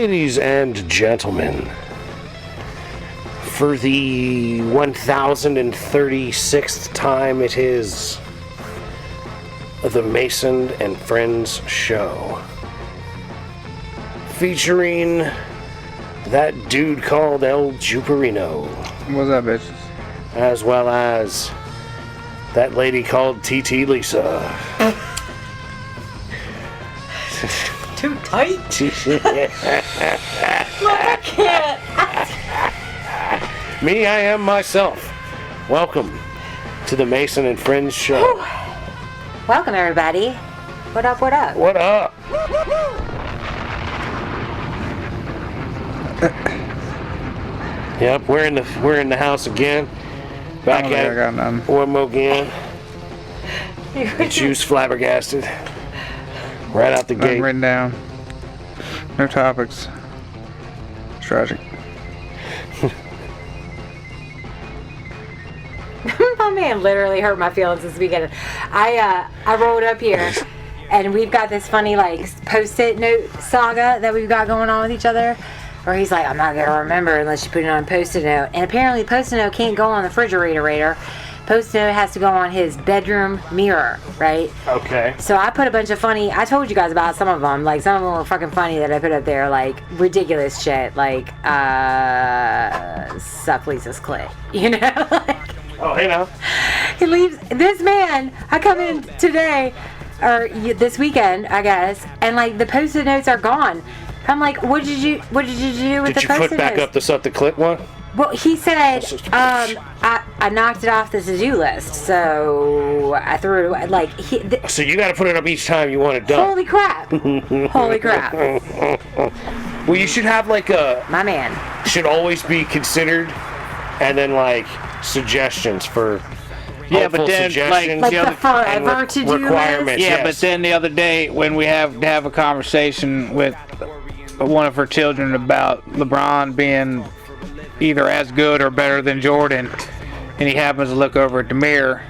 Ladies and gentlemen, for the 1036th time, it is the Mason and Friends Show, featuring that dude called El Juperino. What's up, bitches? As well as that lady called TT Lisa. Too tight? I can't. Me, I am myself. Welcome to the Mason and Friends Show. Welcome, everybody. What up, what up? What up? Yep, we're in the house again. Back at I got none. one more again. The juice flabbergasted. Right out the Nothing gate. written down. No topics. It's tragic. My man literally hurt my feelings this weekend. I rolled up here, and we've got this funny post-it note saga that we've got going on with each other. Where he's like, I'm not gonna remember unless you put it on a post-it note. And apparently, post-it note can't go on the refrigerator. Post-it note has to go on his bedroom mirror, right? Okay. So I put a bunch of funny. I told you guys about some of them. Some of them were fucking funny that I put up there, ridiculous shit, suck Lisa's clit, you know? Oh, hey now. He leaves. This man, I come in today, or this weekend, I guess, and the post-it notes are gone. I'm like, what did you do with the post-it notes? Did you put back up the suck the clit one? Well, he said, I knocked it off the to-do list, so I threw it away. So you got to put it up each time you want it done. Holy crap! Holy crap! Well, you should have a. My man. Should always be considered, and then suggestions for. Yeah, but then the forever to-do requirements. list? Yeah, yes. but then the other day when we have to have a conversation with one of her children about LeBron being either as good or better than Jordan, and he happens to look over at the mirror.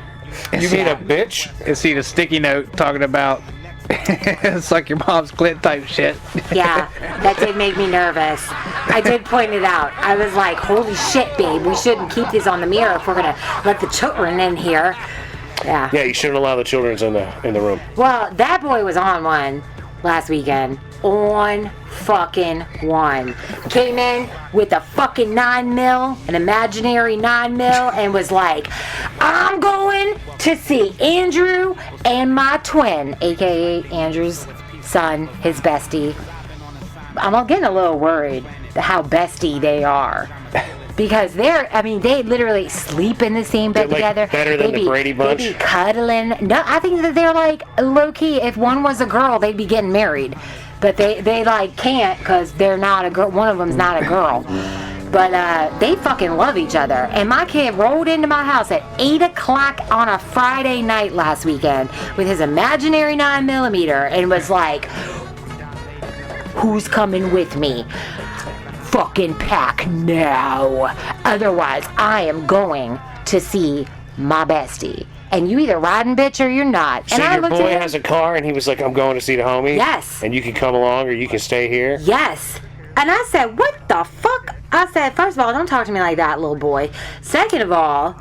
You mean a bitch? And see the sticky note talking about it's like your mom's clit type shit. Yeah, that did make me nervous. I did point it out. I was like, holy shit, babe, we shouldn't keep these on the mirror if we're going to let the children in here. Yeah. Yeah, you shouldn't allow the children in the room. Well, that boy was on one last weekend. On fucking one. Came in with a fucking 9mm, an imaginary 9mm, and was like, I'm going to see Andrew and my twin, aka Andrew's son, his bestie. I'm getting a little worried how bestie they are. Because they literally sleep in the same bed together. Better than the Brady Bunch? They be cuddling. No, I think that they're low-key, if one was a girl, they'd be getting married. But they can't because they're not a girl. One of them's not a girl. But they fucking love each other. And my kid rolled into my house at 8 o'clock on a Friday night last weekend with his imaginary 9mm and was like, who's coming with me? Fucking pack now. Otherwise, I am going to see my bestie. And you either riding, bitch, or you're not. So and I your looked boy at him, has a car, and he was like, I'm going to see the homie? Yes. And you can come along, or you can stay here? Yes. And I said, what the fuck? I said, first of all, don't talk to me like that, little boy. Second of all,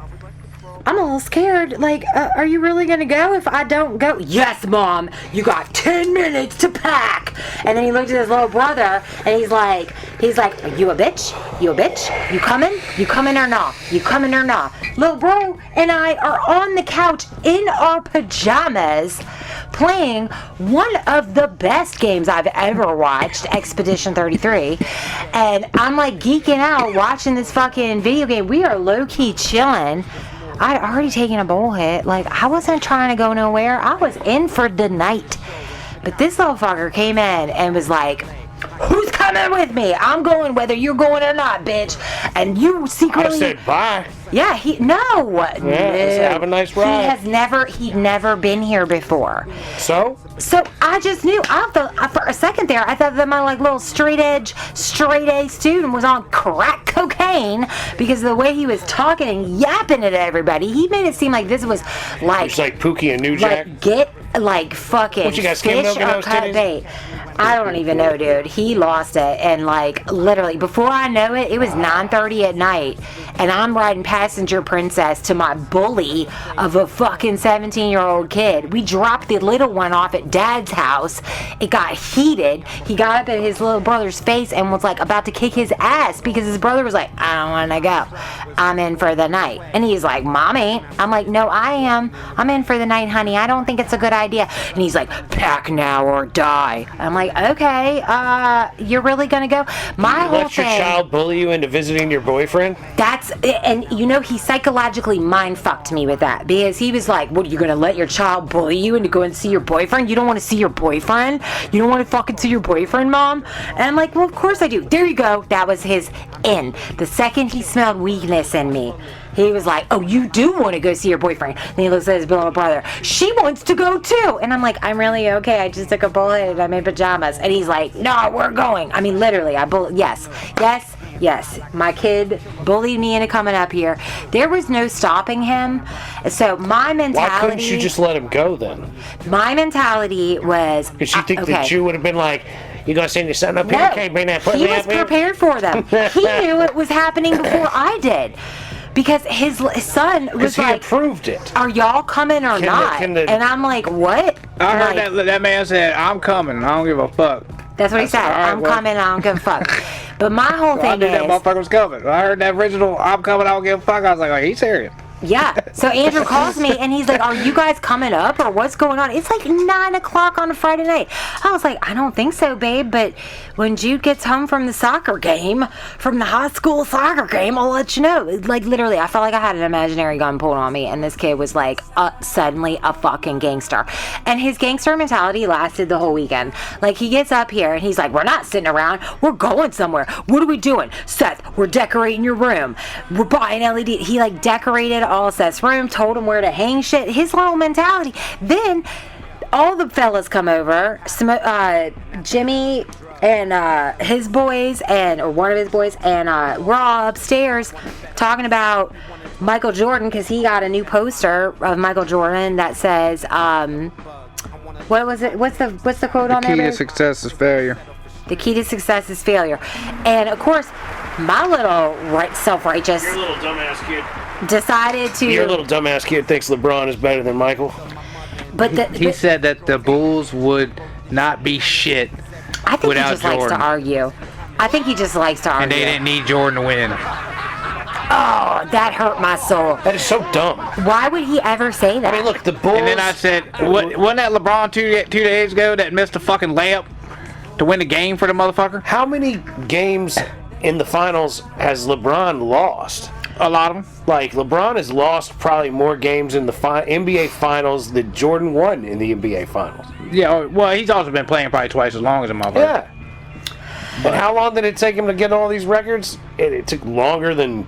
I'm a little scared. Are you really going to go if I don't go? Yes, Mom. You got 10 minutes to pack. And then he looked at his little brother, and he's like, are you a bitch? You a bitch? You coming? You coming or not? You coming or not? Little bro and I are on the couch in our pajamas playing one of the best games I've ever watched, Expedition 33. And I'm geeking out watching this fucking video game. We are low-key chilling. I'd already taken a bowl hit. I wasn't trying to go nowhere. I was in for the night. But this little fucker came in and was like, who's coming with me? I'm going whether you're going or not, bitch. And you secretly... I said bye. Yeah, Yeah, have a nice ride. He'd never been here before. So I just knew. For a second there, I thought that my little straight A student was on crack cocaine because of the way he was talking and yapping at everybody. He made it seem like this was it's like Pookie and New Jack. like fucking What, you got skim fish milk in or those cut titties? bait. I don't even know, dude. He lost it, and like literally before I know it, it was 9:30 at night, and I'm riding passenger princess to my bully of a fucking 17-year-old kid. We dropped the little one off at Dad's house. It got heated. He got up at his little brother's face and was like about to kick his ass because his brother was like, I don't want to go. I'm in for the night, and he's like, Mommy. I'm like, no, I am. I'm in for the night, honey. I don't think it's a good idea. And he's like, pack now or die. I'm like, okay, you're really gonna go? My whole Let your thing. child bully you into visiting your boyfriend? That's, and you know, he psychologically mind fucked me with that because he was like, what, are you gonna let your child bully you into going to see your boyfriend? You don't want to see your boyfriend? You don't want to fucking see your boyfriend, Mom? And I'm like, well, of course I do. There you go. That was his in. The second he smelled weakness in me, he was like, oh, you do want to go see your boyfriend. And he looks at his little brother. She wants to go too. And I'm like, I'm really okay. I just took a bullet and I'm in pajamas. And he's like, no, we're going. I mean, literally, yes. My kid bullied me into coming up here. There was no stopping him. So my mentality. Why couldn't you just let him go then? My mentality was. Because you think okay. that you would have been like, you gonna send your son up here? No, Can't bring that. Put he me was up here? prepared for them. He knew it was happening before I did. Because his son was Because he like, approved it. are y'all coming or not? can the- And I'm like, what? I heard Like, that man said, I'm coming. I don't give a fuck. That's what he said. all right, I'm well. coming. I don't give a fuck. But my whole I thing knew that is, motherfucker was coming. I heard that original, I'm coming, I don't give a fuck. I was like, oh, he's serious. yeah. So Andrew calls me and he's like, are you guys coming up or what's going on? It's like 9 o'clock on a Friday night. I was like, I don't think so, babe. But when Jude gets home from the soccer game, from the high school soccer game, I'll let you know. Like literally, I felt like I had an imaginary gun pulled on me, and this kid was like suddenly a fucking gangster. And his gangster mentality lasted the whole weekend. Like he gets up here and he's like, we're not sitting around, we're going somewhere. What are we doing? Seth, we're decorating your room. We're buying LED. He like decorated all of Seth's room, told him where to hang shit. His whole mentality. Then all the fellas come over, Jimmy and his boys, or one of his boys, and we're all upstairs talking about Michael Jordan because he got a new poster of Michael Jordan that says, what was it? What's the quote on there? Key to babe? success is failure. The key to success is failure. And of course, my little self-righteous Your little dumbass kid. decided to. Your little dumbass kid thinks LeBron is better than Michael. But He said that the Bulls would not be shit, I think he without just likes Jordan. to argue. I think he just likes to argue. and they didn't need Jordan to win. Oh, that hurt my soul. That is so dumb. Why would he ever say that? I mean, look, the Bulls. And then I said, wasn't that LeBron two days ago that missed a fucking layup to win the game for the motherfucker? How many games in the finals has LeBron lost? A lot of them. Like, LeBron has lost probably more games in the NBA Finals than Jordan won in the NBA Finals. Yeah, well, he's also been playing probably twice as long as a motherfucker. Yeah. But how long did it take him to get all these records? It took longer than,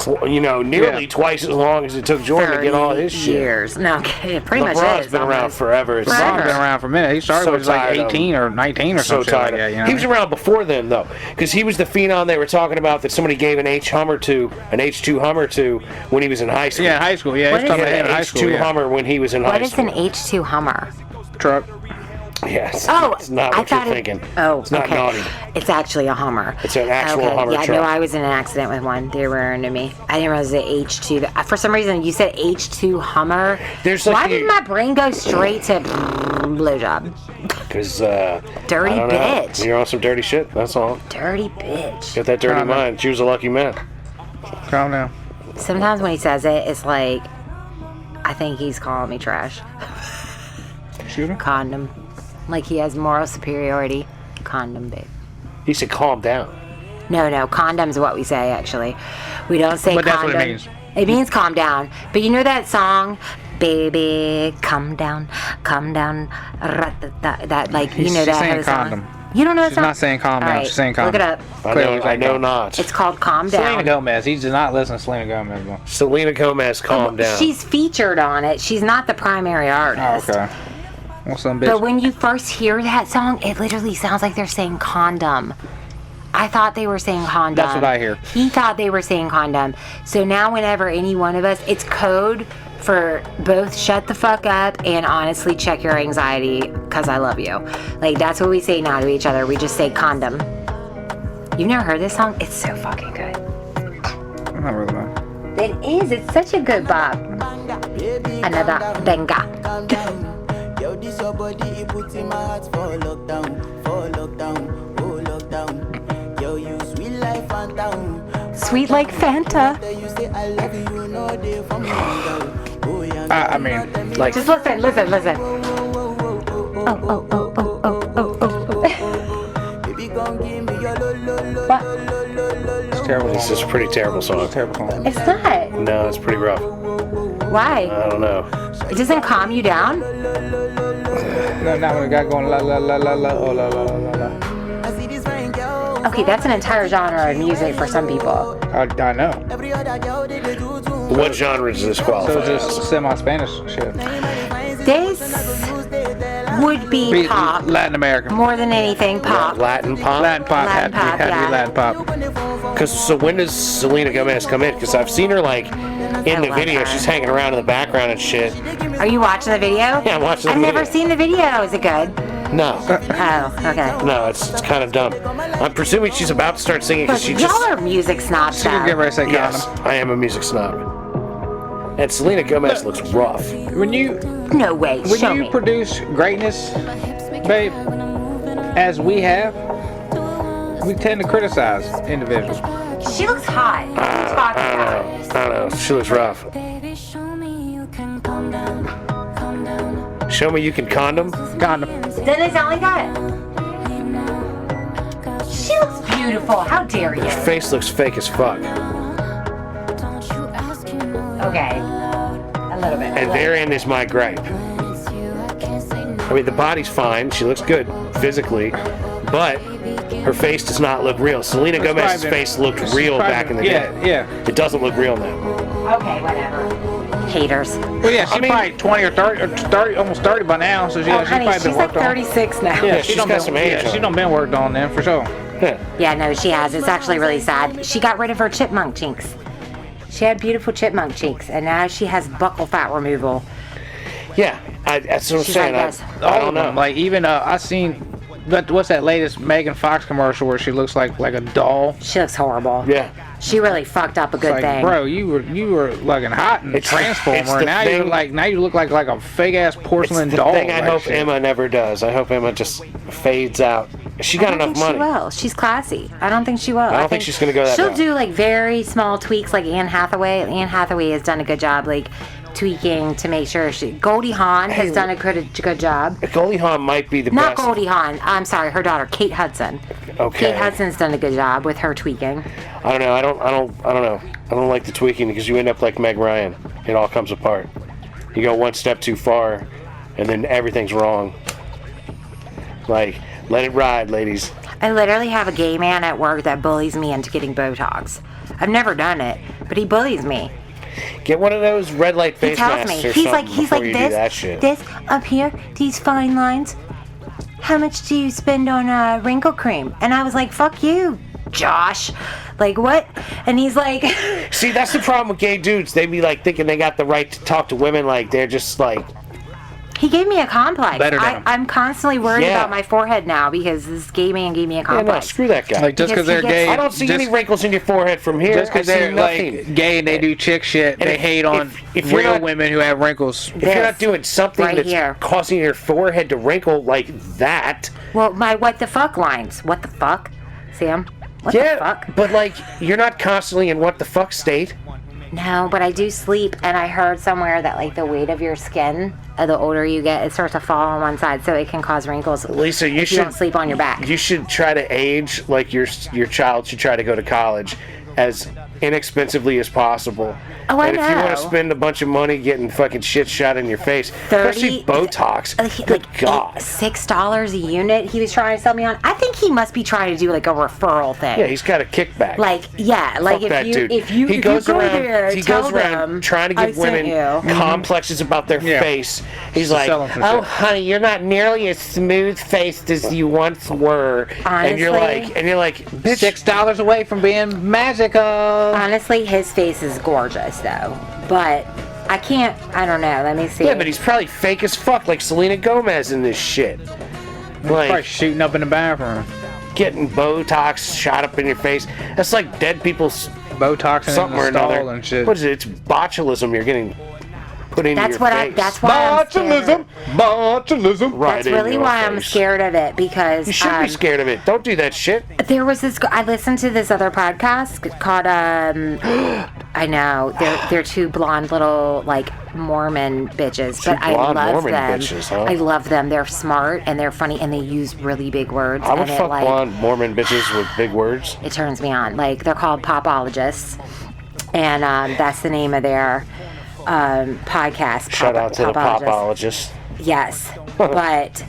nearly Yeah. twice as long as it took Jordan to get all his shit. years. No, it pretty much LeBron's is. been around almost. forever. It's Forever. LeBron's been around for a minute. He started So when he was like tired of 18 or 19 or so something like tired. that. You know? He was around before then, though, because he was the phenom they were talking about that somebody gave an H2 Hummer to when he was in high school. Yeah, in high school. Yeah, What he's is talking He about had him in an high H2 school. Yeah. Hummer when he was in What high is school. an H2 Hummer? Truck. Yes. Oh, it's not I what you're thought thinking. Oh, it's not okay. naughty. It's actually a Hummer. It's an actual Hummer Yeah, truck. no, I was in an accident with one. They were into me. I didn't realize it was H2. For some reason, you said H2 Hummer. There's like Why the- did my brain go straight to blowjob? Because Dirty I don't know. bitch. You're on some dirty shit. That's all. Dirty bitch. Got that dirty Calm down. mind. Choose a lucky man. Calm down. Sometimes when he says it, it's like, I think he's calling me trash. Shoot him. Condom. Like he has moral superiority. Condom, babe. He said, "Calm down." No, condom's what we say, actually. We don't say But that's condom. what it means. It means calm down. But you know that song, Baby, calm down, that, like, you She's know that saying other song? condom. You don't know that She's song? not saying calm All down, right, she's saying Look it condom. up. I know not. It's called Calm Selena Down. Gomez. He does not listen to Selena Gomez. Bro. Selena Gomez, calm down. She's featured on it. She's not the primary Oh, artist. okay. Well, some But bitch. when you first hear that song, it literally sounds like they're saying condom. I thought they were saying condom. That's what I hear. He thought they were saying condom. So now whenever any one of us, it's code for both shut the fuck up and honestly check your anxiety because I love you. Like, that's what we say now to each other. We just say condom. You've never heard this song? It's so fucking good. I'm not really know. It is. It's such a good bop. Another benga. Yo, this your body, it puts in my heart for lockdown, oh lockdown. Yo, you sweet life, phantom. Sweet like Fanta. You say I love you, no day from me, girl. Oh, yeah, I mean, Like, Just listen. baby, gon' give me your lo. it's terrible. this is a pretty terrible song. Terrible song. It's not. No, it's pretty rough. Why? I don't know. It doesn't calm you down? No, not when the guy going la la la la la oh la la la la. I see this fine girl. Okay, that's an entire genre of music for some people. I know. Every other girl, they do too. What genre does this So qualify it's as? just semi-Spanish shit. This would be pop Latin American. more than anything. Pop. Latin pop? Latin pop. Latin pop, had to yeah. be Latin pop. So when does Selena Gomez come in? Because I've seen her like in the love video. her. She's hanging around in the background and shit. Are you watching the video? Yeah, I'm watching the I've video. never seen the video. Is it good? No, Oh, okay. no, it's kind of dumb. I'm presuming she's about to start singing because she Y'all just. are music snobs. She can get though. ready to say Yes, condom. I am a music snob. And Selena Gomez looks rough. When you No way. Show you me. produce greatness, babe, as we have, we tend to criticize individuals. She looks hot. What are you talking I about? don't know. She looks rough. Show me you can condom. Condom. Doesn't it sound like that? She looks beautiful. How dare you? Face looks fake as fuck. Okay. A little bit. And therein is my gripe. I mean, the body's fine. She looks good physically, but her face does not look real. Selena Gomez's probably- face looked it's real probably- back in the yeah, day. yeah. It doesn't look real now. Okay, whatever. Haters. Well, yeah, she's mean- probably 20 or 30, almost 30 by now. So Oh, she's honey, probably been she's like worked on. 36 now. Yeah, she's done got been- some age Yeah, on she her. done been worked on then for sure. Yeah. Yeah, no, she has. It's actually really sad. She got rid of her chipmunk cheeks. She had beautiful chipmunk cheeks, and now she has buccal fat removal. Yeah, that's what I'm She's saying. like I, this. I All don't of know. them. Like even I seen, what's that latest Megan Fox commercial where she looks like a doll? She looks horrible. Yeah. She really fucked up a good Like, thing. bro, you were looking hot in It's- it's Transformer. the Now thing- you look like a fake ass It's porcelain the doll. thing I like hope shit. Emma never does. I hope Emma just fades out. She got I don't enough think money. She will. She's classy. I don't think she will. I don't think she's gonna go that She'll route. do like very small tweaks, like Anne Hathaway. Anne Hathaway has done a good job, like tweaking to make sure she. Goldie Hawn has done a good job. Goldie Hawn might be the Not best. Goldie Hawn. I'm sorry, her daughter, Kate Hudson. Okay. Kate Hudson's done a good job with her tweaking. I don't know. I don't know. I don't like the tweaking because you end up like Meg Ryan. It all comes apart. You go one step too far, and then everything's wrong. Like, let it ride, ladies. I literally have a gay man at work that bullies me into getting Botox. I've never done it, but he bullies me. Get one of those red light He face tells masks me or he's something like before you do that shit. this up here, these fine lines. How much do you spend on wrinkle cream? And I was like, fuck you, Josh. Like what? And he's like, See, that's the problem with gay dudes. They be like thinking they got the right to talk to women. Like they're just like, he gave me a complex. Better than him. I'm constantly worried Yeah. about my forehead now because this gay man gave me a yeah, no, complex. screw that guy. Like just Because because he they're gets- gay. I don't see just, any wrinkles in your forehead from here. Just because I see they're nothing. like gay and they do chick shit, And they if- hate on if you're real not- women who have wrinkles. If you're not This, doing something right that's here. causing your forehead to wrinkle like that, Well, my what the fuck lines. What the fuck, Sam? What the yeah, fuck? but like you're not constantly in what the fuck state. No, but I do sleep, and I heard somewhere that like the weight of your skin, the older you get, it starts to fall on one side, so it can cause wrinkles. Lisa, you if you should don't sleep on your back. You should try to age like your child should try to go to college as inexpensively as possible. Oh, I and if you want know. to spend a bunch of money getting fucking shit shot in your face, especially Botox, good God. $6 a unit. He was trying to sell me on. I think he must be trying to do like a referral thing. Yeah, he's got a kickback. like Fuck if that you dude. if you he if goes you go around. there, He tell goes around them trying to I give sent women you. complexes about their Yeah. face. He's like, sell 'em some "Oh, shit." honey, you're not nearly as smooth faced as you once were." And you're Honestly. like, bitch. $6 away from being magical. Honestly, his face is gorgeous though, but I can't. I don't know. Let me see. Yeah, but he's probably fake as fuck, like Selena Gomez in this shit. Probably Like shooting up in the bathroom. getting Botox shot up in your face. That's like dead people's Botox something or in the stall another. and shit. What is it? It's botulism you're getting put into That's your what face. That's why I'm scared. Botulism. Right That's in really your why I'm face. scared of it because You should be scared of it. Don't do that shit. there was this. I listened to this other podcast called. I know they're two blonde little like Mormon bitches, but I blonde love Mormon them. bitches, huh? I love them. They're smart and they're funny and they use really big words. I would and it, fuck like, blonde Mormon bitches with big words. It turns me on. Like they're called Popologists, and that's the name of their podcast. Shout out to the Popologists. popologist. Yes, but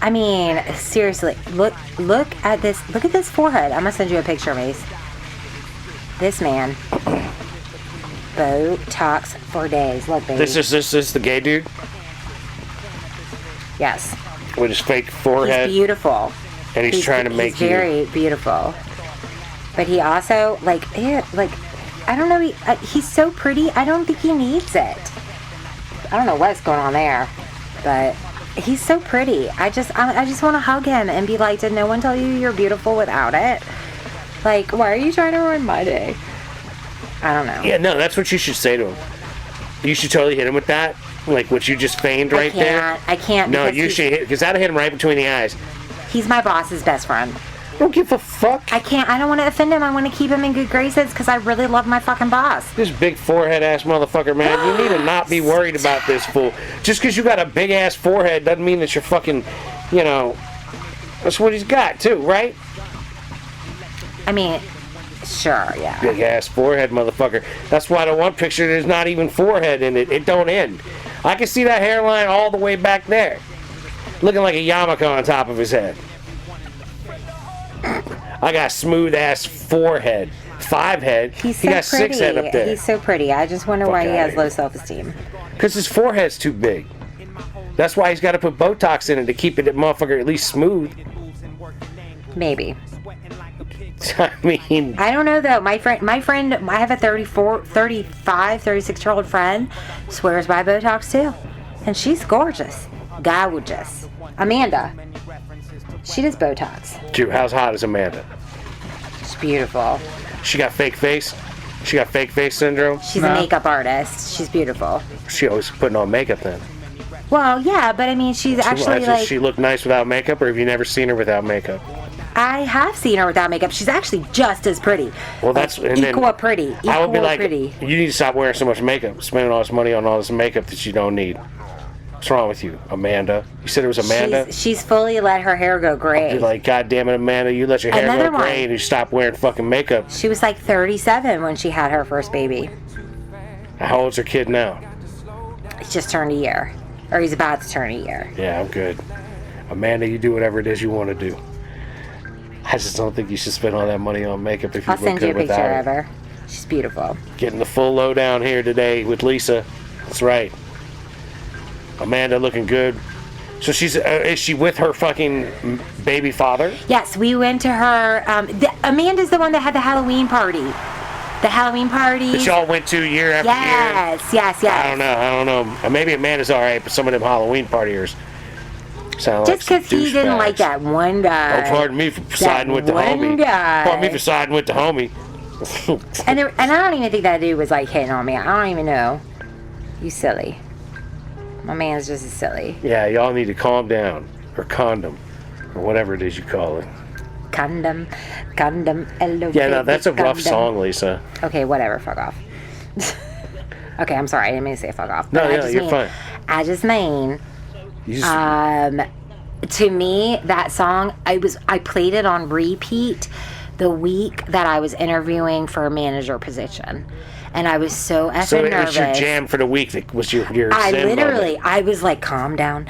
I mean, seriously, look at this. Look at this forehead. I'm gonna send you a picture, Mace. This man, Botox for days. Look, baby. This is the gay dude yes. with his fake He's forehead, beautiful. and he's trying to make he's very beautiful. But he also like I don't know. He's so pretty. I don't think he needs it. I don't know what's going on there, but he's so pretty. I just want to hug him and be like, did no one tell you you're beautiful without it? Like, why are you trying to ruin my day? I don't know. Yeah, no, that's what you should say to him. You should totally hit him with that, like what you just feigned right there. I can't. No, because you should hit because that'll hit him right between the eyes. He's my boss's best friend. I don't give a fuck. I can't. I don't want to offend him. I want to keep him in good graces because I really love my fucking boss. This big forehead ass motherfucker, man. You need to not be worried about this fool. Just because you got a big ass forehead doesn't mean that you're fucking, you know. That's what he's got too, right? I mean, sure, yeah. Big ass forehead, motherfucker. That's why the one picture there's not even forehead in it. It don't end. I can see that hairline all the way back there, looking like a yarmulke on top of his head. I got smooth ass forehead, 5 head. He's he so got pretty. 6 head up there. He's so pretty. I just wonder why he outta has here. low self-esteem. Because his forehead's too big. That's why he's got to put Botox in it to keep it that motherfucker at least smooth. Maybe. I mean, I don't know though. My friend, I have a 36-year-old friend, swears by Botox too, and she's gorgeous, gorgeous. Amanda, she does Botox. dude, how's hot is Amanda? She's beautiful. She got fake face? She got fake face syndrome? She's a makeup artist. She's beautiful. She always putting on makeup then. Well, yeah, but I mean, she's actually Does like. she look nice without makeup, or have you never seen her without makeup? I have seen her without makeup. She's actually just as pretty. Well, that's like, and then equal pretty. I would be like, pretty. you need to stop wearing so much makeup, spending all this money on all this makeup that you don't need. What's wrong with you, Amanda? You said it was Amanda. She's fully let her hair go gray. You're like, God damn it, Amanda, you let your hair Another go gray one. and you stop wearing fucking makeup. She was like 37 when she had her first baby. How old's her kid now? He just turned a year. Or he's about to turn a year. Yeah, I'm good. Amanda, you do whatever it is you want to do. I just don't think you should spend all that money on makeup if you I'll look send you a good picture without of it. her. She's beautiful. Getting the full lowdown here today with Lisa. That's right. Amanda looking good. So is she with her fucking baby father? Yes, we went to her. Amanda's the one that had the Halloween party. The Halloween party. That y'all went to year after year? Yes. I don't know. Maybe Amanda's alright, but some of them Halloween partiers sound Just like because some he didn't douchebags. like that one guy. Oh, pardon me for siding with the one homie. guy. Pardon me for siding with the homie. And I don't even think that dude was like hitting on me. I don't even know. You silly. My man's just as silly. Yeah, y'all need to calm down. Or condom. Or whatever it is you call it. Condom, Yeah, no, that's a rough song, Lisa. Okay, whatever. Fuck off. Okay, I'm sorry. I didn't mean to say fuck off. No, but yeah, you're fine. I just mean, You just, to me, that song, I played it on repeat the week that I was interviewing for a manager position. And I was so effing so it nervous. was your jam for the week. That was your I zen literally, moment. I was like, calm down,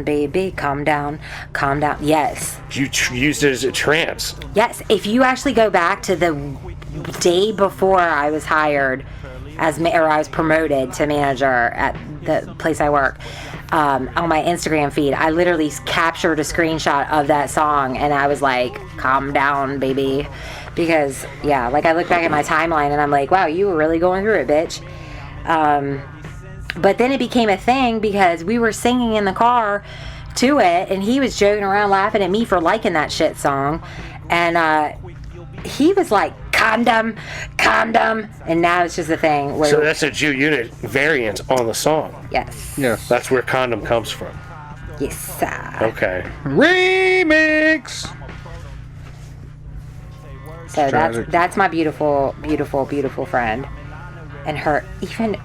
baby, calm down. Yes. You used it as a trance. Yes, if you actually go back to the day before I was hired or I was promoted to manager at the place I work, on my Instagram feed, I literally captured a screenshot of that song, and I was like, calm down, baby. Because, yeah, like I look back at my timeline, and I'm like, wow, you were really going through it, bitch. But then it became a thing because we were singing in the car to it, and he was joking around laughing at me for liking that shit song. And he was like, condom, and now it's just a thing where, So that's a Jew unit variant on the song. yes, That's where condom comes from. yes, sir. Okay. Remix. So Tragic. that's my beautiful friend, and her even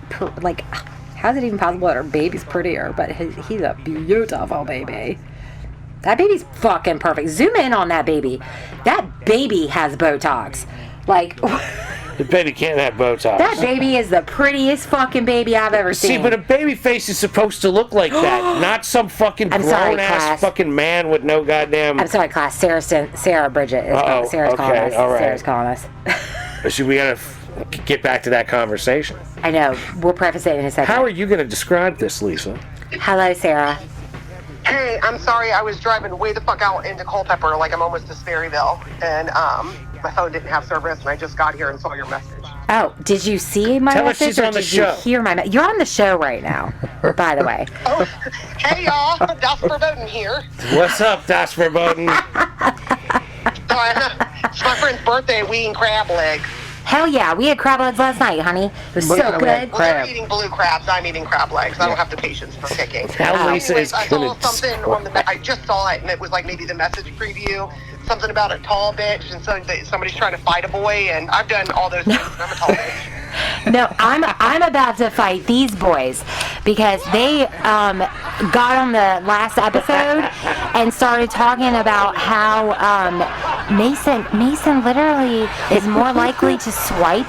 like, how's it even possible that her baby's prettier? But he's a beautiful baby. That baby's fucking perfect. Zoom in on that baby. That baby has Botox. Like, The baby can't have Botox. that baby is the prettiest fucking baby I've ever seen. See, but a baby face is supposed to look like that, not some fucking I'm sorry, grown-ass class. fucking man with no goddamn... I'm sorry, class. Sarah Bridget. Uh-oh, Sarah's calling okay, us. all right. Sarah's calling us. So we gotta get back to that conversation. I know. We'll preface it in a second. How are you gonna describe this, Lisa? Hello, Sarah. Hey, I'm sorry. I was driving way the fuck out into Culpeper, like I'm almost to Sperryville, and my phone didn't have service, and I just got here and saw your message. Oh, did you see my Tell us message she's or on the did show. you hear my You're on the show right now, by the way. Oh, hey y'all, Das Verboten here. What's up, Das Verboten? It's my friend's birthday. We eating crab legs. Hell yeah, we had crab legs last night, honey. It was Look so at that good. Well, they're Crab. eating blue crabs. I'm eating crab legs. I don't have the patience for picking. How Lisa Anyways, is I gonna saw something on the. I just saw it, and it was like maybe the message preview. Something about a tall bitch, and somebody's trying to fight a boy, and I've done all those things. And I'm a tall bitch. No, I'm about to fight these boys because they got on the last episode and started talking about how Mason literally is more likely to swipe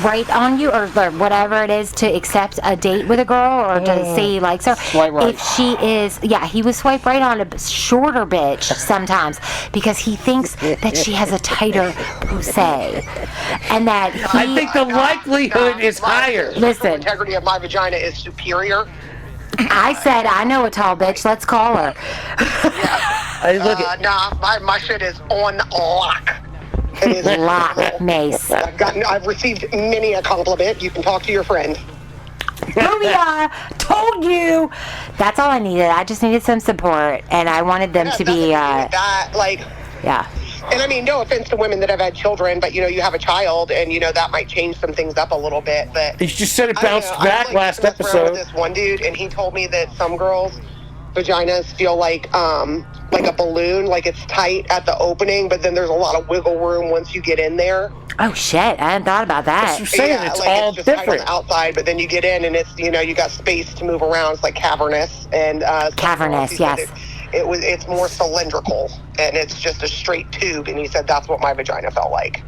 right on you or whatever it is to accept a date with a girl or to say he likes her. Swipe right. If she is, he would swipe right on a shorter bitch sometimes because he thinks that she has a tighter pussy and that he. I think the likelihood is higher. Listen. The integrity of my vagina is superior. I said I know a tall bitch. Let's call her. Hey, look at Nah, my shit is on lock. It is Lock, Mace. I've received many a compliment. You can talk to your friend. Booyah! Told you. That's all I needed. I just needed some support, and I wanted them to be. That, like, Yeah. and I mean, no offense to women that have had children, but you have a child, and that might change some things up a little bit. But you just said it I don't bounced know. I back was, last messing around episode. with this one dude, and he told me that some girls' vaginas feel like a balloon, like it's tight at the opening, but then there's a lot of wiggle room once you get in there. Oh shit! I hadn't thought about That's what I'm that. saying. It's like all it's just tight on different. the outside, but then you get in and it's you got space to move around. It's like cavernous and Cavernous, he said yes. It's more cylindrical and it's just a straight tube. And he said that's what my vagina felt like.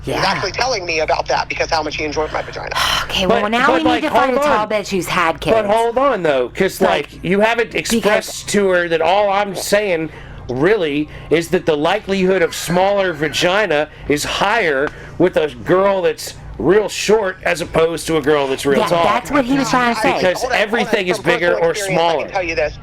He's Yeah. actually telling me about that because how much he enjoyed my vagina. Okay. Well, But- now but, we need like, to find a hold tall on. bitch who's had kids. But hold on, though, because, Like, you haven't expressed to her that all I'm saying really is that the likelihood of smaller vagina is higher with a girl that's real short as opposed to a girl that's real Yeah, tall. that's what he was trying to say. Because everything is From bigger personal or experience, smaller. I can tell you this.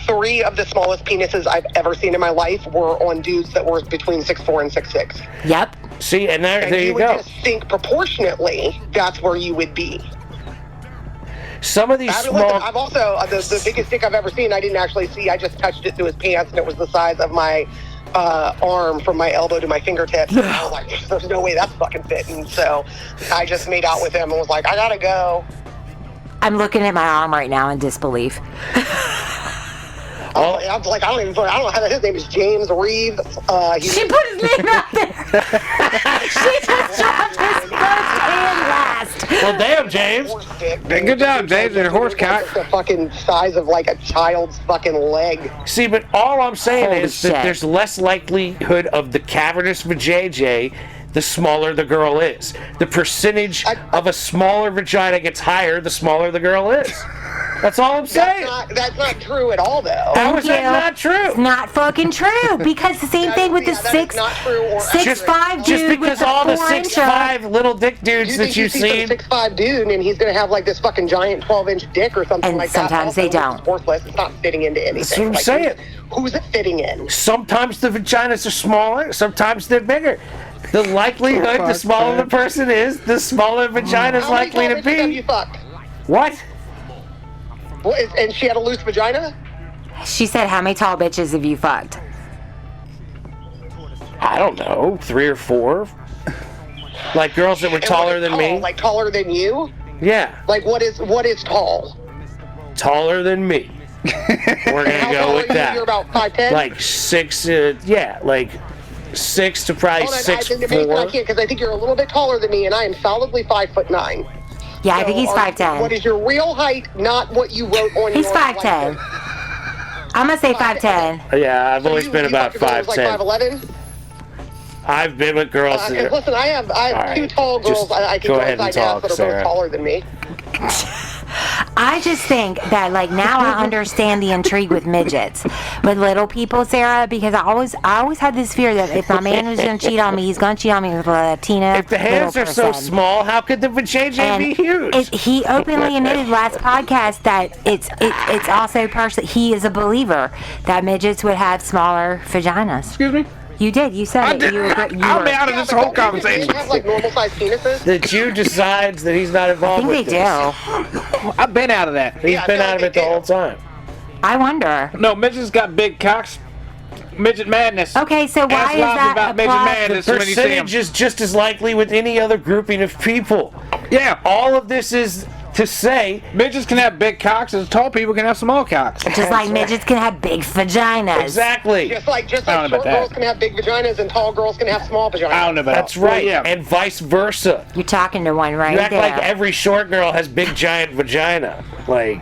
3 of the smallest penises I've ever seen in my life were on dudes that were between 6'4" and 6'6". Yep. See, and there And you would go. just think proportionately that's where you would be. Some of these Listen, small... I've also, the biggest dick I've ever seen, I didn't actually see. I just touched it through his pants, and it was the size of my arm from my elbow to my fingertips. And I was like, there's no way that's fucking fitting. So I just made out with him and was like, I gotta go. I'm looking at my arm right now in disbelief. I was like, I don't know how his name is James Reeves. She put his name out there. She just dropped his first and last. Well, damn, James. horse dick. Good job, James, and a horse cock. It's the fucking size of like a child's fucking leg. See, but all I'm saying Holy is shit. that there's less likelihood of the cavernous vajayjay the smaller the girl is. The percentage of a smaller vagina gets higher the smaller the girl is. That's all I'm saying. That's not true at all, though. How is that not true? It's not fucking true because the same thing with the that is not true or accurate. 6'5" Just dude because with all the 4-incher. 6'5" little dick dudes You that think you've you see seen. some 6'5" dude and he's gonna have like this fucking giant 12-inch dick or something And like that? sometimes they Also, don't. It's worthless. It's not fitting into anything. That's what I'm Like, saying. Who's it fitting in? Sometimes the vaginas are smaller, sometimes they're bigger. The likelihood, the smaller the person is, the smaller the vagina is How many likely to 12 inches have you be. fucked? What? And she had a loose vagina? She said, how many tall bitches have you fucked? I don't know, 3 or 4. Like girls that were And taller what is than tall? me. Like taller than you? Yeah, Like what is tall? taller than me. We're gonna How go tall with are you? that. You're about 5'10"? Like 6, yeah, like 6 to probably Hold on, 6'4". I can't because I think you're a little bit taller than me, and I am solidly 5'9". Yeah, I think he's So, 5'10". What is your real height? Not what you wrote on He's your 5'10". I'm gonna say 5'10". Yeah, I've always been about 5'10". Like 5'11". I've been with girls. Because listen, I have All two right, tall girls just I can go go ahead and inside down talk, that are Sarah. both taller than me. I just think that like now I understand the intrigue with midgets, with little people, Sarah, because I always had this fear that if my man was gonna cheat on me, he's gonna cheat on me with a Latina. If the hands little are so person. small, how could the vagina And be huge? he openly admitted last podcast that it's also he is a believer that midgets would have smaller vaginas. Excuse me? You did. You said I it. did. You were, I'm out of this whole conversation. They have like normal sized penises. The Jew decides that he's not I involved think they with do. this. I've been out of that. He's Yeah, I been feel out of like it the they whole do. time. I wonder. No, midgets got big cocks. Midget madness. Okay, so why Ask is Lobby that about midget applied? madness when you see him. Percentage is just as likely with any other grouping of people. Yeah. All of this is to say Midgets can have big cocks, and tall people can have small cocks. Just like midgets can have big vaginas. exactly. Just like I don't know short about that. girls can have big vaginas and tall girls can have small vaginas. I don't know about That's Well, right. yeah. And vice versa. You're talking to one right You act there. like every short girl has big giant vagina. Like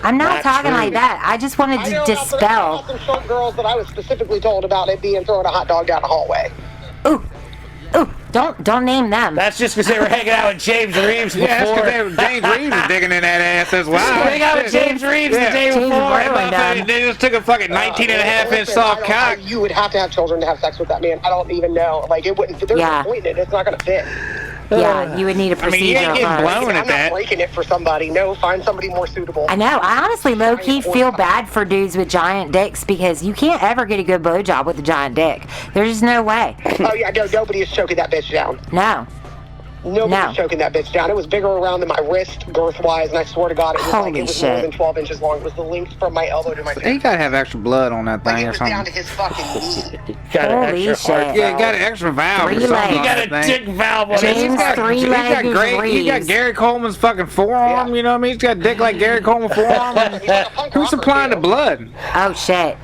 I'm not Not talking true. like that. I just wanted I to know dispel. about some short girls that I was specifically told about it being throwing a hot dog down the hallway. Ooh, don't name them. that's just because they were hanging out with James Reeves before. Yeah, that's because James Reeves was digging in that ass as well. Hang out with James Reeves Yeah. the day James before. ruined them. They just took a fucking 19 and a half inch Listen, soft I don't- cock. You would have to have children to have sex with that man. I don't even know. Like it wouldn't. There's Yeah. no point in it. It's not going to fit. Yeah, you would need a I mean, procedure you ain't getting first. blown I'm at not that. breaking it for somebody. No, find somebody more suitable. I know. I honestly low key feel bad for dudes with giant dicks because you can't ever get a good blowjob with a giant dick. There's just no way. Oh yeah, no, nobody is choking that bitch down. No. Nobody's No. choking that bitch down. It was bigger around than my wrist, girth-wise, and I swear to God, it was Holy more shit. than 12 inches long. It was the length from my elbow to my He finger. gotta have extra blood on that Like thing it or was down to something. his fucking knee. Got an Holy extra heart shit. Yeah, he valve. got an extra valve or Three something. legs. He on got that a thing. dick valve on James his heart. three He's got legged he got Reeves. Gary Coleman's fucking forearm, Yeah. you know what I mean? He's got a dick like Gary Coleman's forearm. He's like a punk Who's rocker, supplying the too. blood? Oh shit.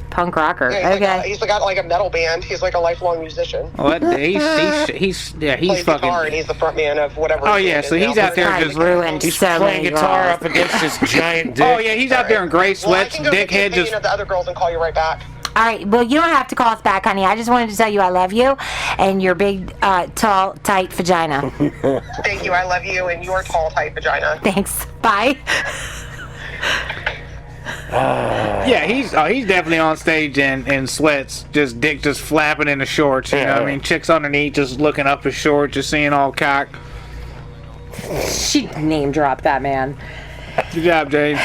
Punk rocker. Yeah, Okay. he's got like a metal band. He's like a lifelong musician. Oh, he's Plays fucking. guitar and he's the front man of whatever. Oh, his yeah, band so is he's now. out there Guy just- ruined He's so playing many guitar girls. up against his giant dick. Oh yeah, he's out there in gray Well, I sweats, can go get the dickhead opinion just. of the other girls and call you right back. All right. Well, you don't have to call us back, honey. I just wanted to tell you I love you and your big, tall, tight vagina. Thank you. I love you and your tall, tight vagina. Thanks. Bye. Yeah, he's definitely on stage in sweats, just dick just flapping in the shorts. You know what I mean? Chicks underneath just looking up his shorts, just seeing all cock. She name dropped that man. Good job, James.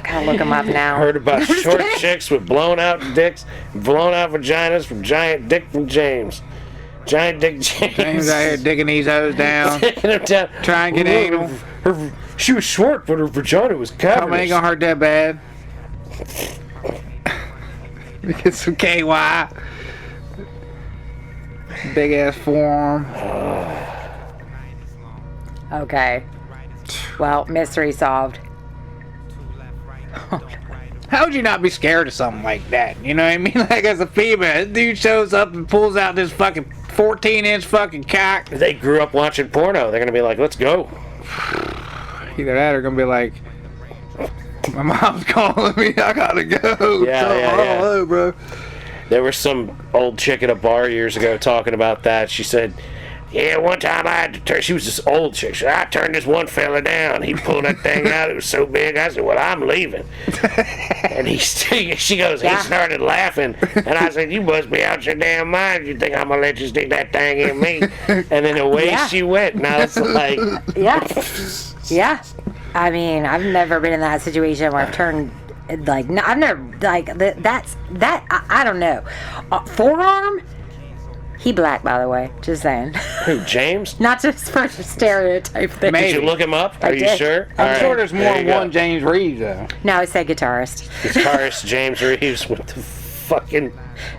Gotta look him up now. Heard about short chicks with blown out dicks, blown out vaginas from Giant Dick from James. Giant Dick James. James out here digging these hoes down. Taking him down. Try and get anal. She was short, but her vagina was Come cavernous. ain't gonna hurt that bad. Get some KY. Big ass forearm. Okay. Well, mystery solved. How would you not be scared of something like that? You know what I mean? Like as a female, this dude shows up and pulls out this fucking 14-inch fucking cock. They grew up watching porno. They're gonna be like, let's go. Either that or gonna be like, my mom's calling me, I gotta go. Yeah, So, yeah, I don't yeah. know, bro. There was some old chick at a bar years ago talking about that. She said, Yeah, one time I had to turn. She was this old chick. She said, I turned this one fella down. He pulled that thing out. It was so big. I said, well, I'm leaving. And she goes, he started laughing. And I said, you must be out your damn mind. You think I'm going to let you stick that thing in me? And then away she went. And I was like, Yeah. I mean, I've never been in that situation where I've turned, like, no, I've never, like, I don't know. Forearm? He black, by the way. Just saying. who, James? Not just for stereotype thing. Did you look him up? Are you did. sure? I'm All sure right, there's more there than you go. one James Reeves, though. No, I said guitarist. Guitarist James Reeves with the fucking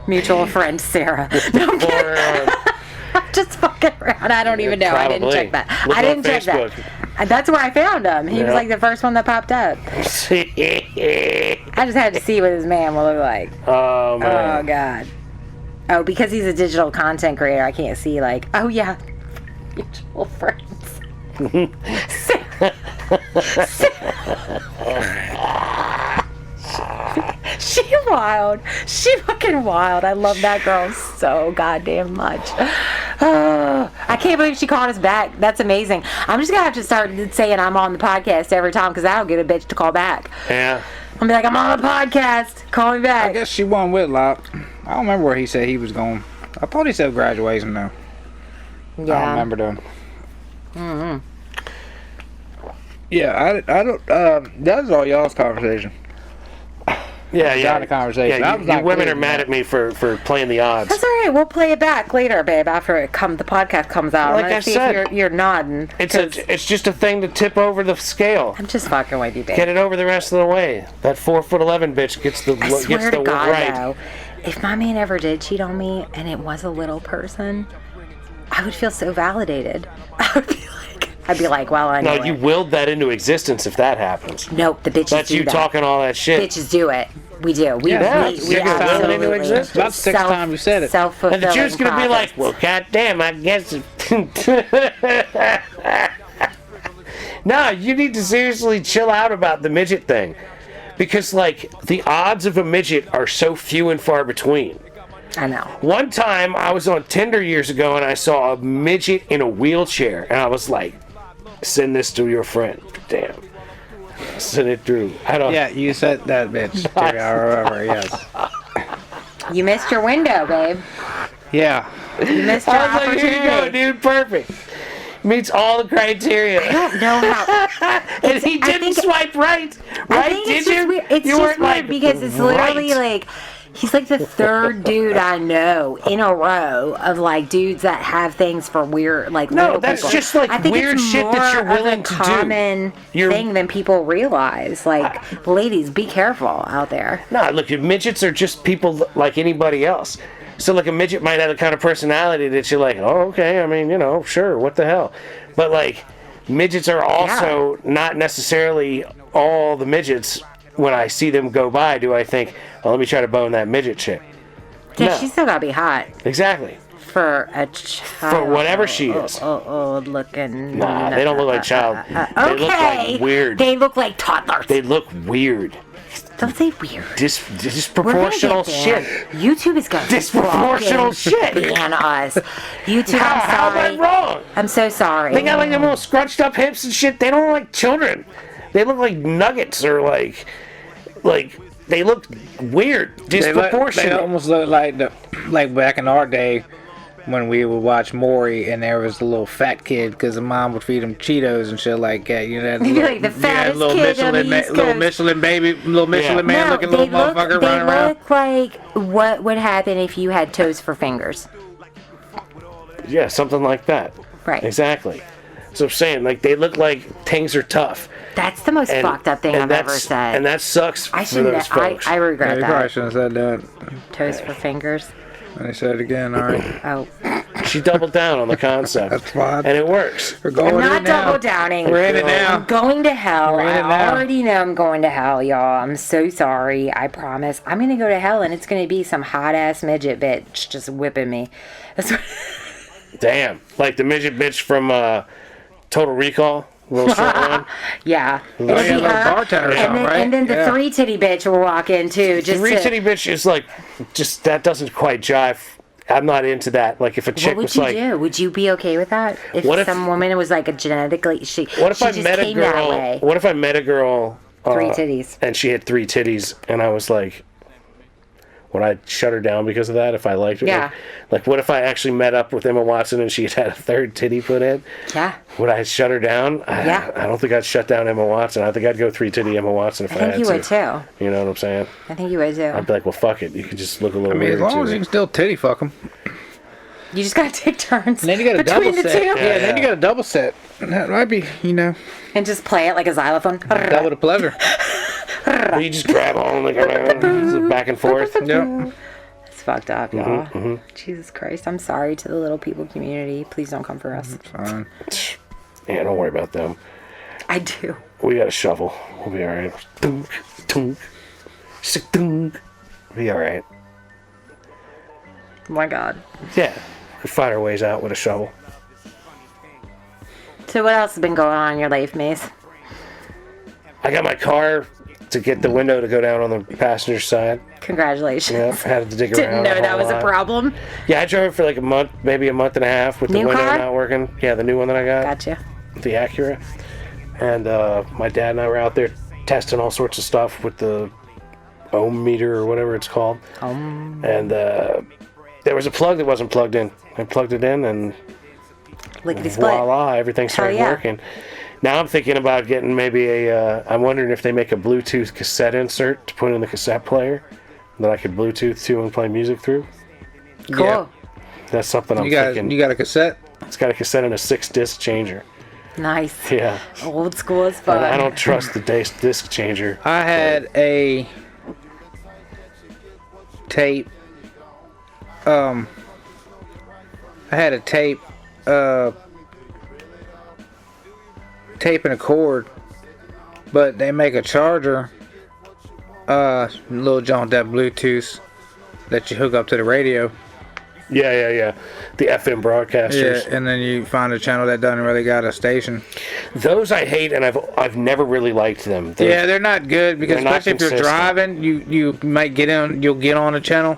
Mutual friend Sarah. No, I'm kidding. forearm. I'm just fucking around. I don't even know. I didn't Probably. check that. Look I didn't on check that. Facebook. That's where I found him. He was Yeah. like the first one that popped up. I just had to see what his man will look like. Oh, Oh, man. God. Oh, because he's a digital content creator, I can't see, like, oh, yeah. Mutual friends. She wild. She fucking wild. I love that girl so goddamn much. I can't believe she called us back. That's amazing. I'm just gonna have to start saying I'm on the podcast every time because I don't get a bitch to call back. Yeah. I'm be like, I'm on the podcast. Call me I back. guess she won Whitlock. I don't remember where he said he was going. I thought he said graduation, though. I don't Yeah. remember, though. Yeah, I don't, that was all y'all's conversation. Yeah, Got a conversation. Yeah, I was you not women clear are mad on at me for playing the odds. That's all right. We'll play it back later, babe. After the podcast comes out, Like I'm gonna I see said, if you're nodding. It's just a thing to tip over the scale. I'm just fucking with you, babe. Get it over the rest of the way. That 4'11" bitch gets the I swear gets to the God, right. though, if my man ever did cheat on me and it was a little person, I would feel so validated. I'd be like, well, I know No, you it. willed that into existence if that happens. Nope, the bitches That's do you that. talking all that shit. Bitches do it. We do. We, Yeah, we you're gonna will it into absolutely. existence. That's the sixth time you said it. And Self-fulfilling the Jew's gonna be like, prophecy. well, goddamn, I guess. No, you need to seriously chill out about the midget thing, because like the odds of a midget are so few and far between. I know. One time I was on Tinder years ago and I saw a midget in a wheelchair and I was like, send this to your friend. Damn. Send it through. I don't. Yeah, you said that, bitch. I remember, yes. You missed your window, babe. Yeah. You missed your I was like, here you go, opportunity. dude. Perfect. Meets all the criteria. I don't know how. And he I didn't think- swipe right. I Right? think Did it's just you? weird. It's you just weren't weird like, because it's literally right. like he's like the third dude I know in a row of like dudes that have things for weird like No, little that's people. just, like, I think weird it's shit that you're more of willing a to do. common You're- thing than people realize. Like, ladies, be careful out there. No, look, midgets are just people like anybody else. So, like, a midget might have the kind of personality that you're like, oh, okay, I mean, you know, sure, what the hell. But, like, midgets are also not necessarily all the midgets. When I see them go by, do I think, oh, let me try to bone that midget chick? Yeah, No. she's still gotta be hot Exactly. for a child. whatever she is. Old looking. Nah, they don't look like child. They look Okay. like weird. They look like toddlers. They look weird. Don't say weird. Disproportional shit. YouTube is gonna Disproportional fucking shit. ban us. YouTube, How I'm am I sorry. wrong? I'm so sorry. They got like them little scrunched up hips and shit. They don't look like children. They look like nuggets or like they look weird, They disproportionate. almost look like back in our day when we would watch Maury and there was a little fat kid because the mom would feed him Cheetos and shit like that. You know, You'd be like the fattest little kid on the Michelin, East little Coast. Michelin baby, little Michelin man looking little motherfucker they running around. look like what would happen if you had toes for fingers. Yeah, something like that. Right. Exactly. So I'm saying, like, they look like things are tough. That's the most fucked up thing I've ever said. And that sucks I for shouldn't. those folks. I Yeah, regret you probably that. shouldn't have said that. Toes for fingers. And I said it again. All right, Oh, She doubled down on the concept. that's fine. And it works. We're going I'm in not now. double downing. We're in it now. I'm going to hell. We're in it I now. already know I'm going to hell, y'all. I'm so sorry. I promise. I'm going to go to hell, and it's going to be some hot ass midget bitch just whipping me. That's what. Damn. Like the midget bitch from Total Recall. Little short one. Yeah. It'll yeah, be little her, bartender or and something, then, right? And then the Yeah. 3 titty bitch will walk in too. Just Three to, titty bitch is like, just that doesn't quite jive I'm not into that. Like if a chick What would was you like, do? Would you be okay with that? If What if- some woman was like a genetically what if she I just met a came that girl? way? What if I met a girl? 3 titties. And she had 3 titties, and I was like, would I shut her down because of that if I liked her? Yeah. Like, what if I actually met up with Emma Watson and she had a 3rd titty put in? Yeah. Would I shut her down? Yeah. I don't think I'd shut down Emma Watson. I think I'd go 3 titty Emma Watson if I, I think had you to. would too. You know what I'm saying? I think you would too. I'd be like, well, fuck it. You could just look a little I mean, weird. as long to as you me. can still titty fuck them. You just gotta take turns. And then you got a double between the set. two, Yeah, then you got a double set. That might be, and just play it like a xylophone. double the pleasure. Or you just grab on like around, back and forth. Yep. It's fucked up, y'all. Mm-hmm, Jesus Christ, I'm sorry to the little people community. Please don't come for us. Fine. Yeah, don't worry about them. I do. We got a shovel. We'll be all right. Dunk, dunk, dunk. We'll be all right. Oh my God. Yeah, we find our ways out with a shovel. So what else has been going on in your life, Mace? I got my car to get the window to go down on the passenger side. Congratulations. Yeah, had to dig Didn't around. know a that whole was a lot. problem. Yeah, I drove it for like a month, maybe a month and a half with the New window car? not working. Yeah, the new one that I got, Gotcha. the Acura. And my dad and I were out there testing all sorts of stuff with the ohm meter or whatever it's called. And there was a plug that wasn't plugged in. I plugged it in and Lickety split. voila, everything started yeah. working. Now I'm thinking about getting maybe I'm wondering if they make a Bluetooth cassette insert to put in the cassette player that I could Bluetooth to and play music through. Cool. Yeah. That's something I'm You got thinking. you got a cassette? It's got a cassette and a 6-disc changer. Nice. Yeah. Old school as fun. And I don't trust the disc changer. I had a tape. I had a tape. Tape and a cord, but they make a charger. Little junk that Bluetooth that you hook up to the radio. Yeah. The FM broadcasters. Yeah, and then you find a channel that doesn't really got a station. Those I hate, and I've never really liked them. Yeah, they're not good because They're not especially if you're consistent. driving, you might you'll get on a channel,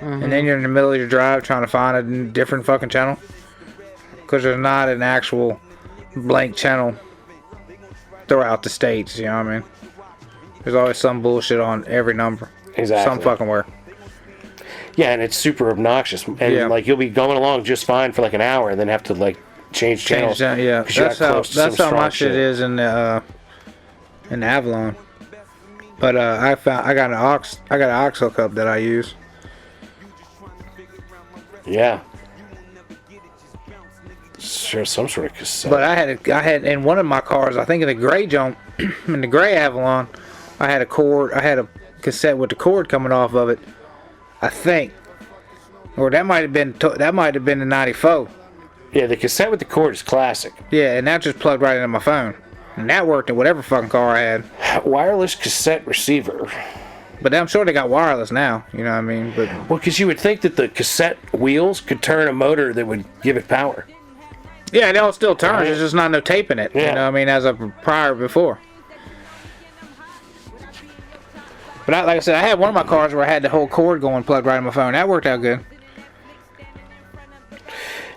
and then you're in the middle of your drive trying to find a different fucking channel because there's not an actual blank channel throughout the states. You know what I mean? There's always some bullshit on every number. Exactly. Some fucking where. Yeah, and it's super obnoxious. And Yeah. like you'll be going along just fine for like an hour, and then have to like change channels. Yeah, 'cause you got close to some that's how strong my shit is in the Avalon. But I got an aux hookup that I use. Yeah. Sure, some sort of cassette. But I had in one of my cars, I think in the gray jump, in the gray Avalon, I had a cassette with the cord coming off of it. I think, or that might have been the '94. Yeah, the cassette with the cord is classic. Yeah, and that just plugged right into my phone, and that worked in whatever fucking car I had. Wireless cassette receiver. But I'm sure they got wireless now. You know what I mean? But Well, because you would think that the cassette wheels could turn a motor that would give it power. yeah, it all still turns. There's just not no tape in it. Yeah. You know what I mean? As a prior before. But like I said, I had one of my cars where I had the whole cord going plugged right in my phone. That worked out good.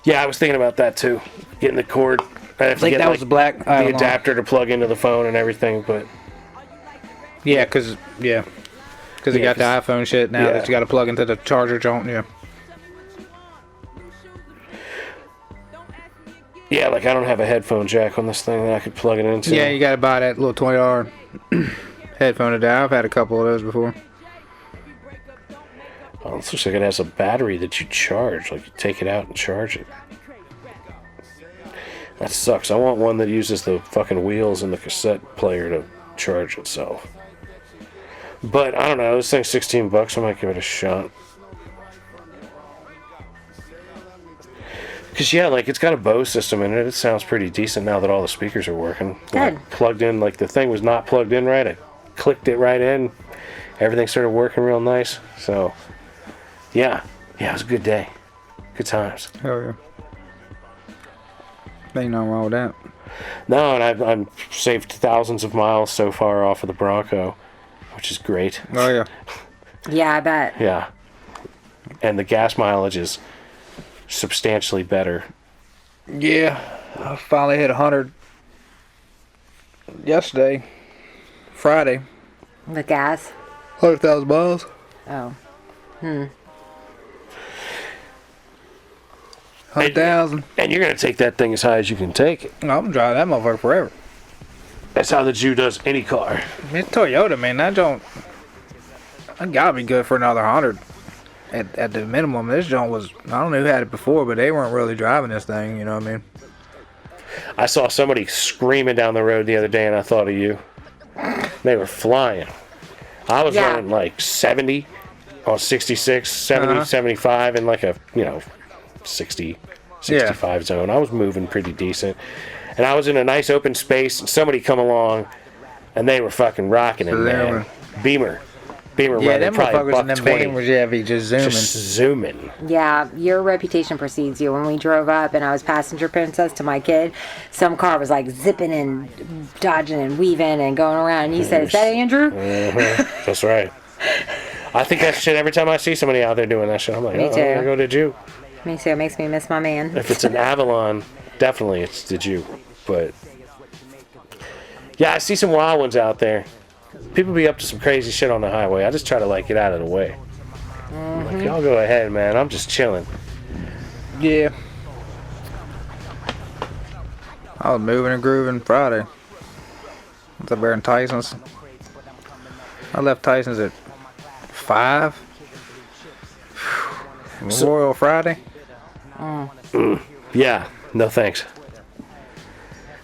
Yeah, I was thinking about that too. Getting the cord. I have to think get that was the black the Avalon. adapter to plug into the phone and everything, but Yeah, because you got the iPhone shit now Yeah. that you got to plug into the charger joint. Yeah. yeah, like I don't have a headphone jack on this thing that I could plug it into. Yeah, you got to buy that little $20 headphone adapter. I've had a couple of those before. Oh, this looks like it has a battery that you charge. Like you take it out and charge it. That sucks. I want one that uses the fucking wheels and the cassette player to charge itself. But I don't know. This thing's $16. I might give it a shot. Cause yeah, like it's got a Bose system in it. It sounds pretty decent now that all the speakers are working. When Good. I plugged in, like the thing was not plugged in right. I clicked it right in. Everything started working real nice. So yeah, it was a good day. Good times. Hell yeah. Ain't nothing wrong with that. No, and I'm saved thousands of miles so far off of the Bronco, which is great. Oh yeah. Yeah, I bet. Yeah. and the gas mileage is substantially better. Yeah, I finally hit 100 yesterday, Friday. The gas. 100,000 miles. Oh. 100,000. And you're gonna take that thing as high as you can take it. No, I'm driving that motherfucker forever. That's how the Jew does any car. I mean, it's Toyota, man. That gotta be good for another 100 at the minimum. This joint was, I don't know who had it before, but they weren't really driving this thing, you know what I mean? I saw somebody screaming down the road the other day, and I thought of you. They were flying. I was Yeah. running like 70 on 66, 70, 75 in like a, 60, 65 zone. I was moving pretty decent. And I was in a nice open space, and somebody come along, and they were fucking rocking it, man. Beamer Yeah, running them probably motherfuckers in them $120. Beamers, yeah, be just zooming. Just zooming. Yeah, your reputation precedes you. When we drove up and I was passenger princess to my kid, some car was like zipping and dodging and weaving and going around. And you said, "Is that Andrew?" That's right. I think that shit every time I see somebody out there doing that shit. I'm like, Me oh, too. I'm gonna go to Jew. Me too. It makes me miss my man. If it's an Avalon, definitely it's the Jew. But yeah, I see some wild ones out there. People be up to some crazy shit on the highway. I just try to like get out of the way. I'm like, y'all go ahead, man. I'm just chilling. Yeah. I was moving and grooving Friday. I was up there in Tyson's. I left Tyson's at 5. Memorial Friday. Yeah, no thanks.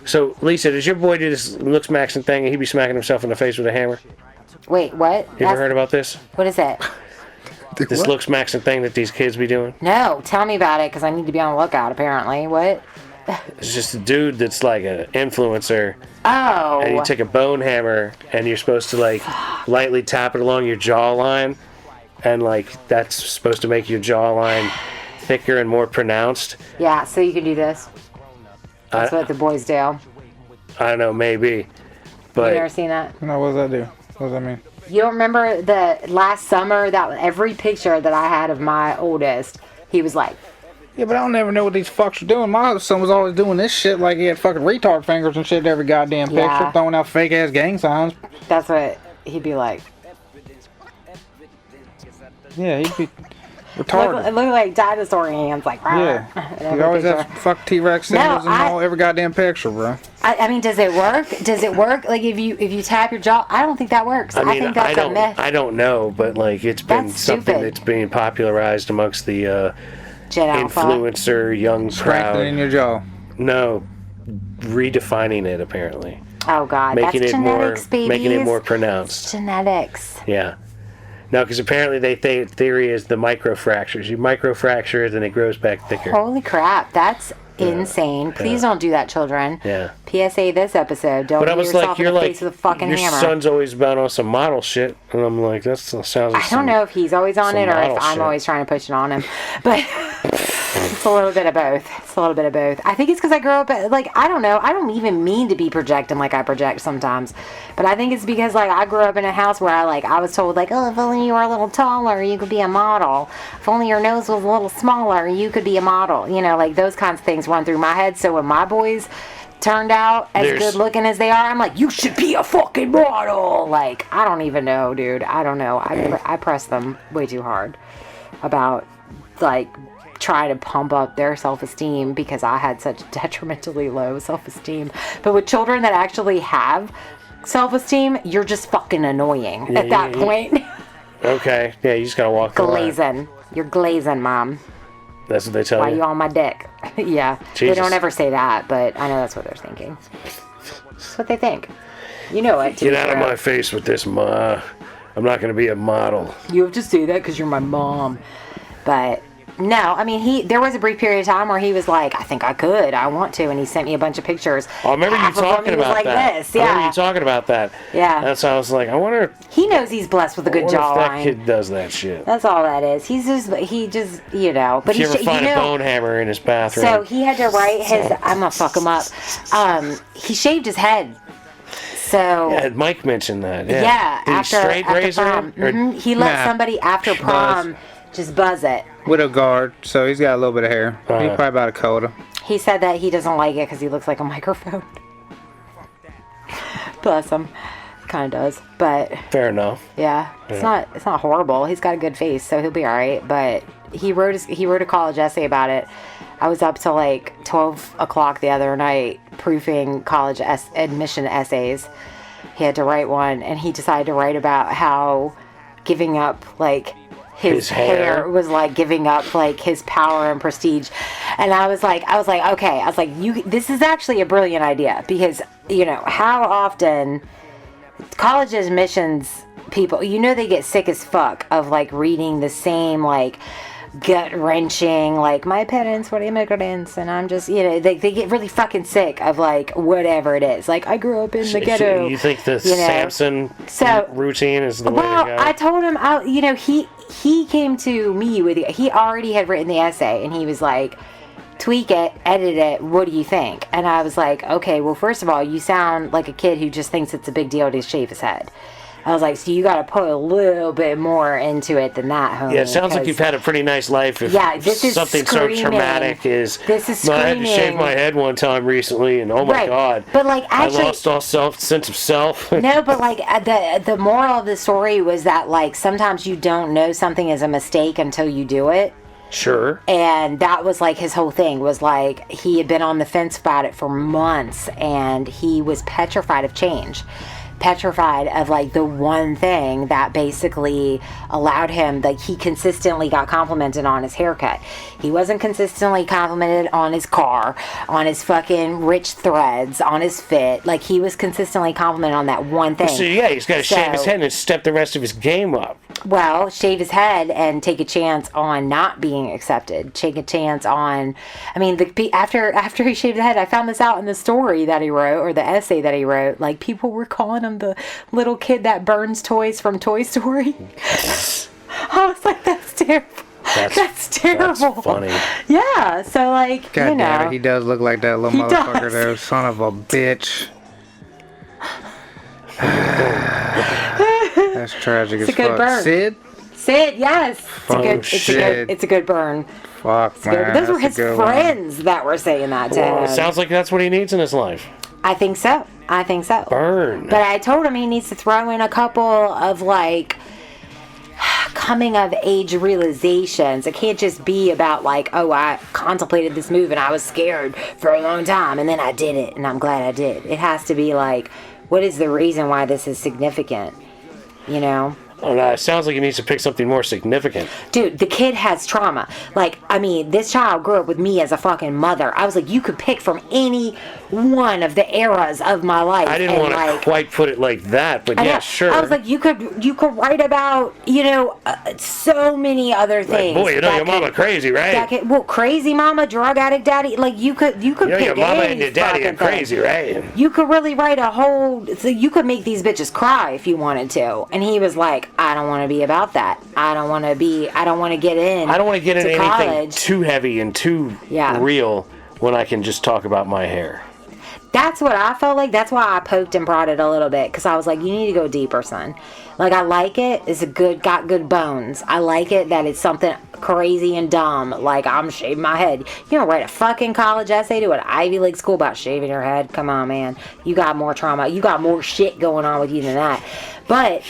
So, Lisa, does your boy do this looks maxing thing and he be smacking himself in the face with a hammer? Wait, what? You ever heard about this? What is it? This looks maxing thing that these kids be doing? No, tell me about it because I need to be on the lookout. Apparently, what? It's just a dude that's like an influencer, Oh, and you take a bone hammer and you're supposed to like lightly tap it along your jawline, and like that's supposed to make your jawline thicker and more pronounced. yeah. So you can do this. That's what the boys do. You I don't know, maybe, but never seen that? No, what does that do? What does that mean? You don't remember the last summer that every picture that I had of my oldest, he was like, Yeah, but I don't never know what these fucks are doing. My son was always doing this shit like he had fucking retard fingers and shit every goddamn picture, Yeah. throwing out fake ass gang signs. that's what he'd be like. Yeah, he'd be Look, retarded. it looked like dinosaur hands, like Yeah, every he always picture. has fuck T-Rex symbols in every goddamn picture, bro. I mean, does it work? Does it work? Like if you tap your jaw, I don't think that works. I mean, think that's a myth. I don't know, but like it's been That's something stupid. that's being popularized amongst the Gen Alpha. influencer young Strengthening crowd. your jaw. No, redefining it apparently, Oh God, making that's it more, genetics, babies. making it more pronounced. Genetics. Yeah. No, because apparently theory is the microfractures. You microfracture it and it grows back thicker. Holy crap, that's insane. Please don't do that, children. Yeah. PSA this episode. Don't But I hit was yourself like, in you're the like, face with a fucking your hammer. son's always been on some model shit, and I'm like, that sounds like I don't know if he's always on some it or model if I'm shit. always trying to push it on him. But it's a little bit of both. It's a little bit of both. I think it's because I grew up, like, I don't know. I don't even mean to be projecting like I project sometimes. But I think it's because, like, I grew up in a house where I was told, like, oh, if only you were a little taller, you could be a model. If only your nose was a little smaller, you could be a model. You know, like, those kinds of things run through my head. So when my boys turned out as There's- good looking as they are, I'm like, you should be a fucking model. Like, I don't even know, dude. I don't know. I press them way too hard about, like, trying to pump up their self-esteem because I had such detrimentally low self-esteem. But with children that actually have self-esteem, you're just fucking annoying at that point. Okay, yeah, you just gotta walk the line. Glazing. You're glazing, Mom. That's what they tell Why you. you on my dick? Yeah. They Jesus. don't ever say that, but I know that's what they're thinking. That's what they think. You know it. Get out of my face with this, ma. I'm not gonna be a model. You have to say that because you're my mom. But no, I mean, there was a brief period of time where he was like, I think I could, I want to, and he sent me a bunch of pictures. Oh, I remember you Half of them, talking he was about like that. This. I remember Yeah. you talking about that. Yeah. That's why I was like, I wonder He knows he's blessed with a good if that jawline. kid does that shit. That's all that is. He just, you know. But If you ever find a bone hammer in his bathroom. So he had to write his. I'm gonna fuck him up. He shaved his head. So yeah, Mike mentioned that. yeah, Did after he straight razor prom. it? Or- He let Nah. somebody after prom Just buzz it. Widow guard, so he's got a little bit of hair. He's Uh-huh. probably about a quarter. He said that he doesn't like it because he looks like a microphone. Bless him. Kind of does, but Fair enough. yeah, it's not horrible. He's got a good face, so he'll be all right. But he wrote a college essay about it. I was up till like 12 o'clock the other night proofing college admission essays. He had to write one, and he decided to write about how giving up like his hair was like giving up like his power and prestige. And I was like, okay, this is actually a brilliant idea, because how often college admissions people, they get sick as fuck of like reading the same like gut-wrenching, like, my parents were immigrants and I'm just, they get really fucking sick of like whatever it is. Like, I grew up in the ghetto. You think the Samson routine is the way to go? I told him, he came to me with he already had written the essay, and he was like, tweak it, edit it, what do you think? And I was like, okay, well, first of all, you sound like a kid who just thinks it's a big deal to shave his head. I was like, so you got to put a little bit more into it than that, homie. Yeah, it sounds like you've had a pretty nice life. If this is something screaming. so traumatic is, This is I had to screaming. shave my head one time recently, and oh my god, but like, actually, I lost all sense of self. No, but like the moral of the story was that like sometimes you don't know something is a mistake until you do it. Sure. And that was like his whole thing, was like he had been on the fence about it for months, and he was petrified of change. Petrified of like the one thing that basically allowed him, like, he consistently got complimented on his haircut. He wasn't consistently complimented on his car, on his fucking rich threads, on his fit. Like, he was consistently complimented on that one thing. So yeah, he's got to shave his head and step the rest of his game up. Well, shave his head and take a chance on not being accepted. Take a chance on, I mean, after he shaved his head, I found this out in the story that he wrote, or the essay that he wrote. Like, people were calling him the little kid that burns toys from Toy Story. I was like, that's terrible. That's terrible. That's funny. Yeah, so like, God damn it, he does look like that little He motherfucker does. there. Son of a bitch. That's tragic It's as a good fuck. burn. Sid? Yes. It's a good burn. Fuck, man. Those were that's his a good one. friends that were saying that to Well, it him. sounds like that's what he needs in his life. I think so. Burn. But I told him he needs to throw in a couple of like coming of age realizations. It can't just be about like, oh, I contemplated this move and I was scared for a long time and then I did it and I'm glad I did. It has to be like, what is the reason why this is significant? You know? Oh, no, it sounds like he needs to pick something more significant. Dude, the kid has trauma. Like, I mean, this child grew up with me as a fucking mother. I was like, you could pick from any one of the eras of my life. I didn't want to quite put it like that, but I yeah, know. sure. I was like, you could write about, so many other Like, things. boy, you know that your mama could- crazy, that right? could- well, crazy mama, drug addict daddy. Like, you could You know pick your mama any and your daddy are fucking thing. crazy, right? You could really write a whole. So you could make these bitches cry if you wanted to. And he was like, I don't want to be about that. I don't want to get in. I don't want to get into anything college. too heavy and too real when I can just talk about my hair. That's what I felt like. That's why I poked and prodded a little bit, because I was like, you need to go deeper, son. Like, I like it. It's got good bones. I like it that it's something crazy and dumb. Like, I'm shaving my head. You don't write a fucking college essay to an Ivy League school about shaving your head. Come on, man. You got more trauma. You got more shit going on with you than that. But,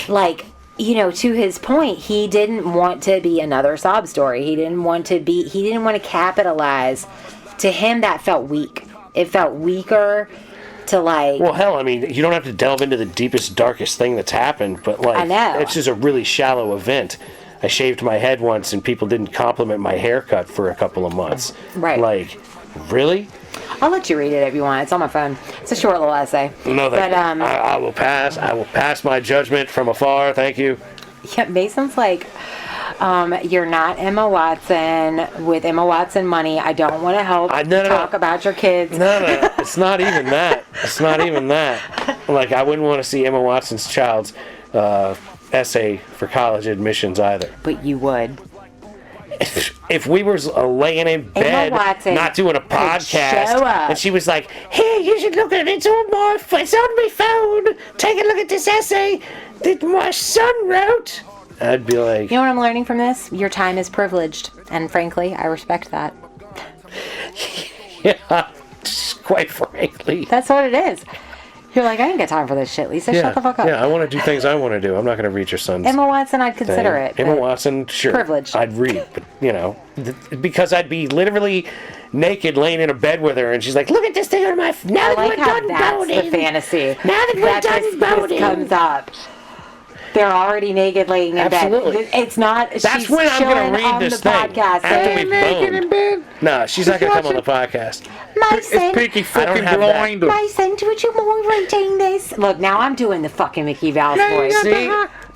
like, to his point, he didn't want to be another sob story. He didn't want to capitalize. To him, that felt weak. It felt weaker to like. Well, hell, I mean, you don't have to delve into the deepest, darkest thing that's happened, but like, I know. it's just a really shallow event. I shaved my head once, and people didn't compliment my haircut for a couple of months. Right. Like, really? I'll let you read it if you want. It's on my phone. It's a short little essay. No, but I will pass. I will pass my judgment from afar. Thank you. Yeah, Mason's like, you're not Emma Watson with Emma Watson money. I don't want to help talk about your kids. No, it's not even that. It's not even that. Like, I wouldn't want to see Emma Watson's child's essay for college admissions either. But you would. If we were laying in bed, Watson not doing a could podcast, show up. and she was like, "Here, you should look at it. It's on my phone. Take a look at this essay that my son wrote." I'd be like, You know what I'm learning from this? Your time is privileged. And frankly, I respect that. yeah, quite frankly. That's what it is. You're like, I ain't got time for this shit, Lisa. Shut the fuck up. Yeah, I want to do things I want to do. I'm not going to read your son's Emma Watson, I'd consider thing. it. Emma but Watson, sure. Privileged. I'd read, but, because I'd be literally naked laying in a bed with her, and she's like, look at this thing on my... Now I that we're like how done that's boning. the fantasy. Now that we're done boning. This comes up. They're already naked laying in Absolutely. bed. It's not... That's she's when I'm going chilling to read on this the thing. podcast After saying, we've Naked in boned. bed. No, she's not going to come on the podcast. Mason, Pinky I don't fucking have that. blind. Mason, would you mind reading this? Look, now I'm doing the fucking Mickey Mouse voice. See?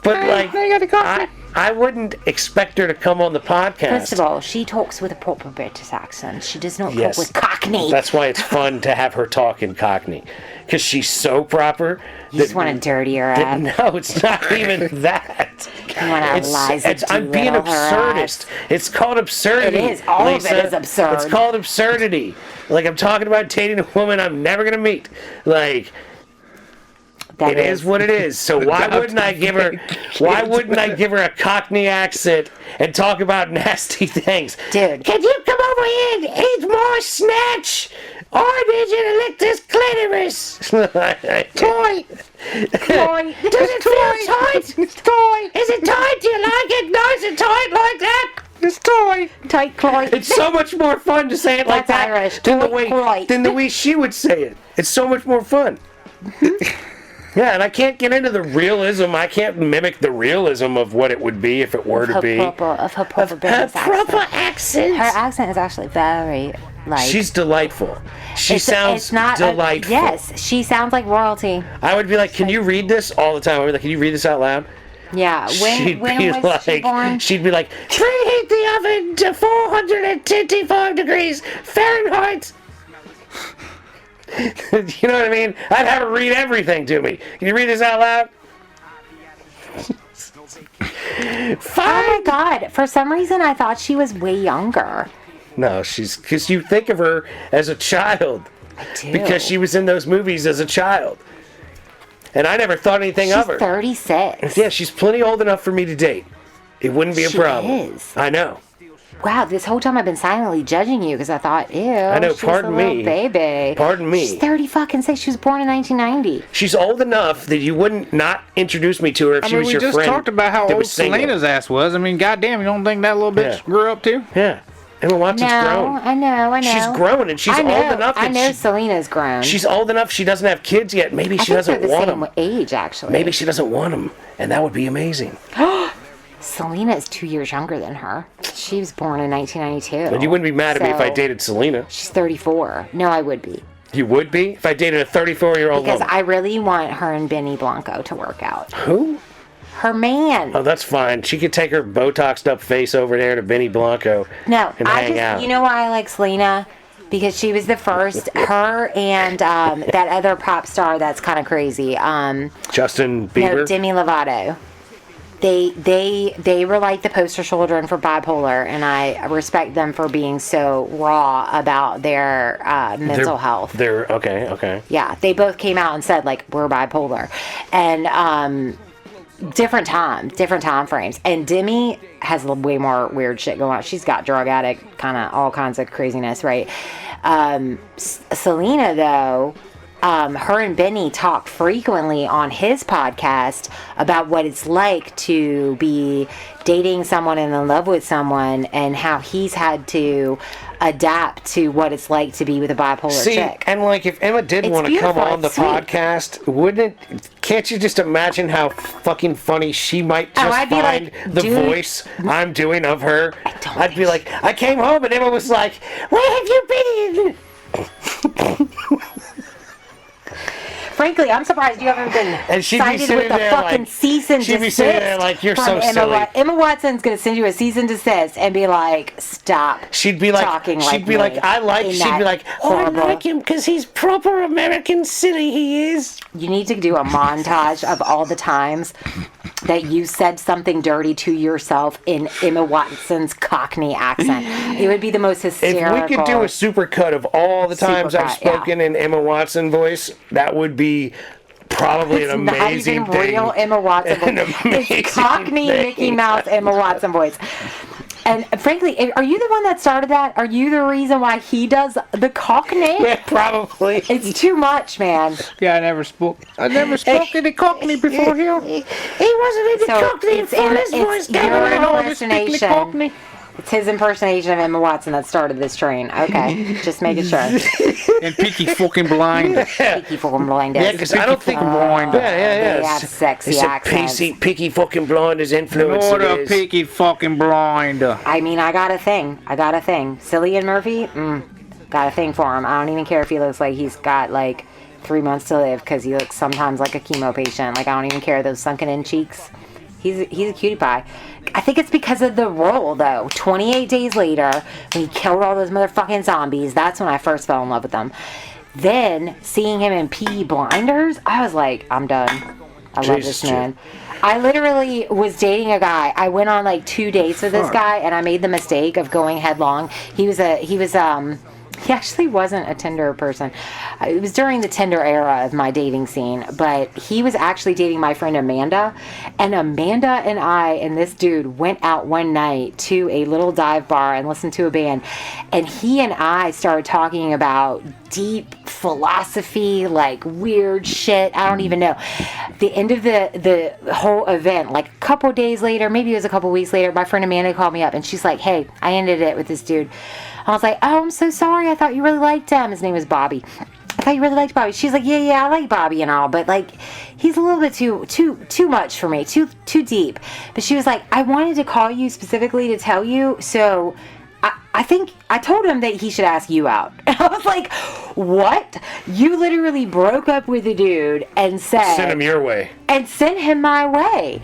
But, like, I got the coffee. I wouldn't expect her to come on the podcast. First of all, she talks with a proper British accent. She does not Yes. talk with Cockney. That's why it's fun to have her talk in Cockney. Because she's so proper. You just want to dirty her up. No, it's not even that. You want to Liza I'm being Doolittle her absurdist. It's called absurdity. It is. All of it Lisa. is absurd. It's called absurdity. Like, I'm talking about dating a woman I'm never going to meet. Like, That it is what it is. So why wouldn't I give her? Why wouldn't I give her a Cockney accent and talk about nasty things? Dude. Can you come over here and eat more snatch? Or did you lick this clitoris? Toy. Toy. Does it feel tight? It's toy. Is it tight? Do you like it nice and tight like that? It's toy. Tight Cloy. It's so much more fun to say it like That's that Irish. than the Tight. way she would say it. It's so much more fun. Yeah, and I can't get into the realism. I can't mimic the realism of what it would be if it were to Her be. proper British proper accent. accent. Her accent is actually very, like... She's delightful. She it's sounds not delightful. yes, she sounds like royalty. I would be like, can you read this all the time? I would be like, can you read this out loud? Yeah. When was she born? She'd be like, preheat the oven to 425 degrees Fahrenheit. You know what I mean? I'd have her read everything to me. Can you read this out loud? Oh my god! For some reason, I thought she was way younger. No, she's because you think of her as a child I do. because she was in those movies as a child, and I never thought anything She's of her. 36. Yeah, she's plenty old enough for me to date. It wouldn't be a She problem. is. I know. Wow, this whole time I've been silently judging you because I thought, ew, I know, she's pardon a little me. baby. Pardon me. She's 30 fucking 6. She was born in 1990. She's old enough that you wouldn't not introduce me to her if I she mean, was we your just friend. talked about how that old was single. Selena's ass was. I mean, goddamn, you don't think that little bitch Yeah. grew up too? Yeah. Emma Watson's grown. I know. She's grown and she's I know, old enough that I know she- Selena's grown. She's old enough she doesn't have kids yet. Maybe I she think they're doesn't the want same them. age, actually. Maybe she doesn't want them, and that would be amazing. Selena is 2 years younger than her. She was born in 1992. And you wouldn't be mad at me if I So, dated Selena. She's 34. No, I would be. You would be if I dated a 34-year-old Because woman. I really want her and Benny Blanco to work out. Who? Her man. Oh, that's fine. She could take her Botoxed up face over there to Benny Blanco No, and I hang just, out. you know why I like Selena? Because she was the first, her and that other pop star that's kind of crazy. Justin Bieber. No, Demi Lovato. They were like the poster children for bipolar, and I respect them for being so raw about their mental health. They're okay. Yeah, they both came out and said like we're bipolar, and different time frames. And Demi has way more weird shit going on. She's got drug addict, kind of all kinds of craziness, right? Selena though. Her and Benny talk frequently on his podcast about what it's like to be dating someone and in love with someone and how he's had to adapt to what it's like to be with a bipolar chick. And like if Emma did It's want to come beautiful, on the it's sweet. podcast, wouldn't it? Can't you just imagine how fucking funny she might just I'd be find like, the dude, voice I'm doing of her? don't I'd be think like, I came home and Emma was like, "Where have you been?" Frankly, I'm surprised you haven't been And she'd be cited sitting with a there fucking like- cease and she'd be desist. sitting there like, "You're from so Emma silly." Emma Watson's gonna send you a cease and desist and be like, "Stop." She'd be like, talking she'd like be me like, I like. in She'd that be like, oh, I horrible- like him because he's proper American silly. He is. You need to do a montage of all the times that you said something dirty to yourself in Emma Watson's Cockney accent. It would be the most hysterical. If we could do a supercut of all the times I've Supercut, yeah. spoken in Emma Watson voice, that would be probably It's an not amazing even thing. real Emma Watson An voice. amazing It's Cockney thing. Mickey Mouse Emma Watson voice. And frankly, are you the one that started that? Are you the reason why he does the Cockney? Yeah, probably. It's too much, man. Yeah, I never spoke any Cockney before here. He wasn't in the So Cockney it's, for his voice. it's your I know, just speak the impersonation. Cockney. It's his impersonation of Emma Watson that started this train. Okay, just making sure. And Peaky fucking blind. Peaky fucking blinders. Yeah, because I don't think. blind. They have sexy it's accents. a picky fucking blinders influence. What it a is. Peaky fucking blind. I mean, I got a thing. Cillian Murphy, got a thing for him. I don't even care if he looks like he's got like 3 months to live because he looks sometimes like a chemo patient. Like, I don't even care. Those sunken in cheeks. He's a cutie pie. I think it's because of the role, though. 28 days later, when he killed all those motherfucking zombies, that's when I first fell in love with him. Then, seeing him in Peaky Blinders, I was like, I'm done. I love Jesus, this man. I literally was dating a guy. I went on like 2 dates with this guy, and I made the mistake of going headlong. He actually wasn't a Tinder person. It was during the Tinder era of my dating scene, but he was actually dating my friend Amanda. And Amanda and I and this dude went out one night to a little dive bar and listened to a band. And he and I started talking about deep philosophy, like weird shit. I don't even know. The end of the whole event, like a couple days later, maybe it was a couple weeks later, my friend Amanda called me up and she's like, hey, I ended it with this dude. I was like, oh, I'm so sorry. I thought you really liked him. His name was Bobby. I thought you really liked Bobby. She's like, yeah, I like Bobby and all, but like, he's a little bit too much for me, too deep. But she was like, I wanted to call you specifically to tell you, so I think I told him that he should ask you out. And I was like, what? You literally broke up with a dude and said... Send him your way. And sent him my way.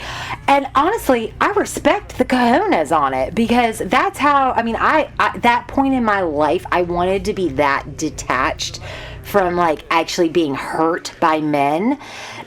And honestly, I respect the cojones on it because that's how, I mean, I that point in my life, I wanted to be that detached from like actually being hurt by men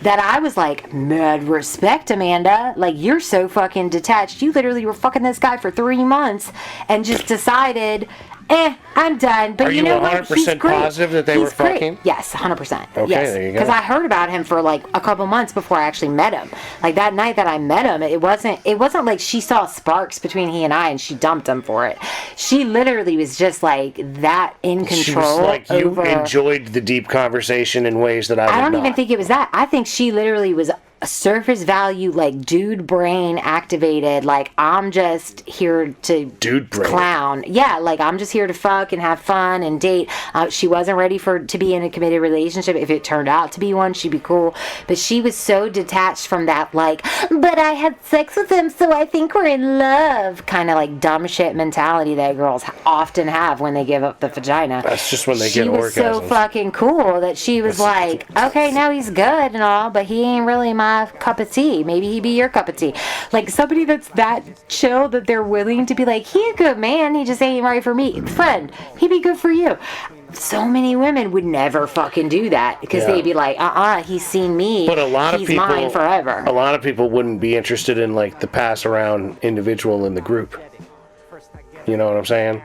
that I was like, mad respect, Amanda. Like, you're so fucking detached. You literally were fucking this guy for 3 months and just decided, I'm done. But Are you you know what? 100% He's great. positive that they He's were great. fucking? Yes, 100%. Okay, yes. there you go. Because I heard about him for like a couple months before I actually met him. Like that night that I met him, it wasn't like she saw sparks between he and I and she dumped him for it. She literally was just like that in control. She was like, you over... enjoyed the deep conversation in ways that I don't did even not. think it was that. I think she literally was surface value, like dude brain activated. Like, I'm just here to Dude brain. clown. Yeah, like I'm just here to fuck and have fun and date. She wasn't ready to be in a committed relationship. If it turned out to be one, she'd be cool. But she was so detached from that, like, but I had sex with him, so I think we're in love, kind of like dumb shit mentality that girls often have when they give up the vagina. That's just when they get She was so orgasms. fucking cool that she was like, okay, no, he's good and all, but he ain't really my cup of tea. Maybe he'd be your cup of tea. Like, somebody that's that chill that they're willing to be like, he's a good man, he just ain't right for me. Friend, he'd be good for you. So many women would never fucking do that because Yeah. they'd be like, he's seen me. But a lot of he's people, mine forever. A lot of people wouldn't be interested in like the pass around individual in the group. You know what I'm saying?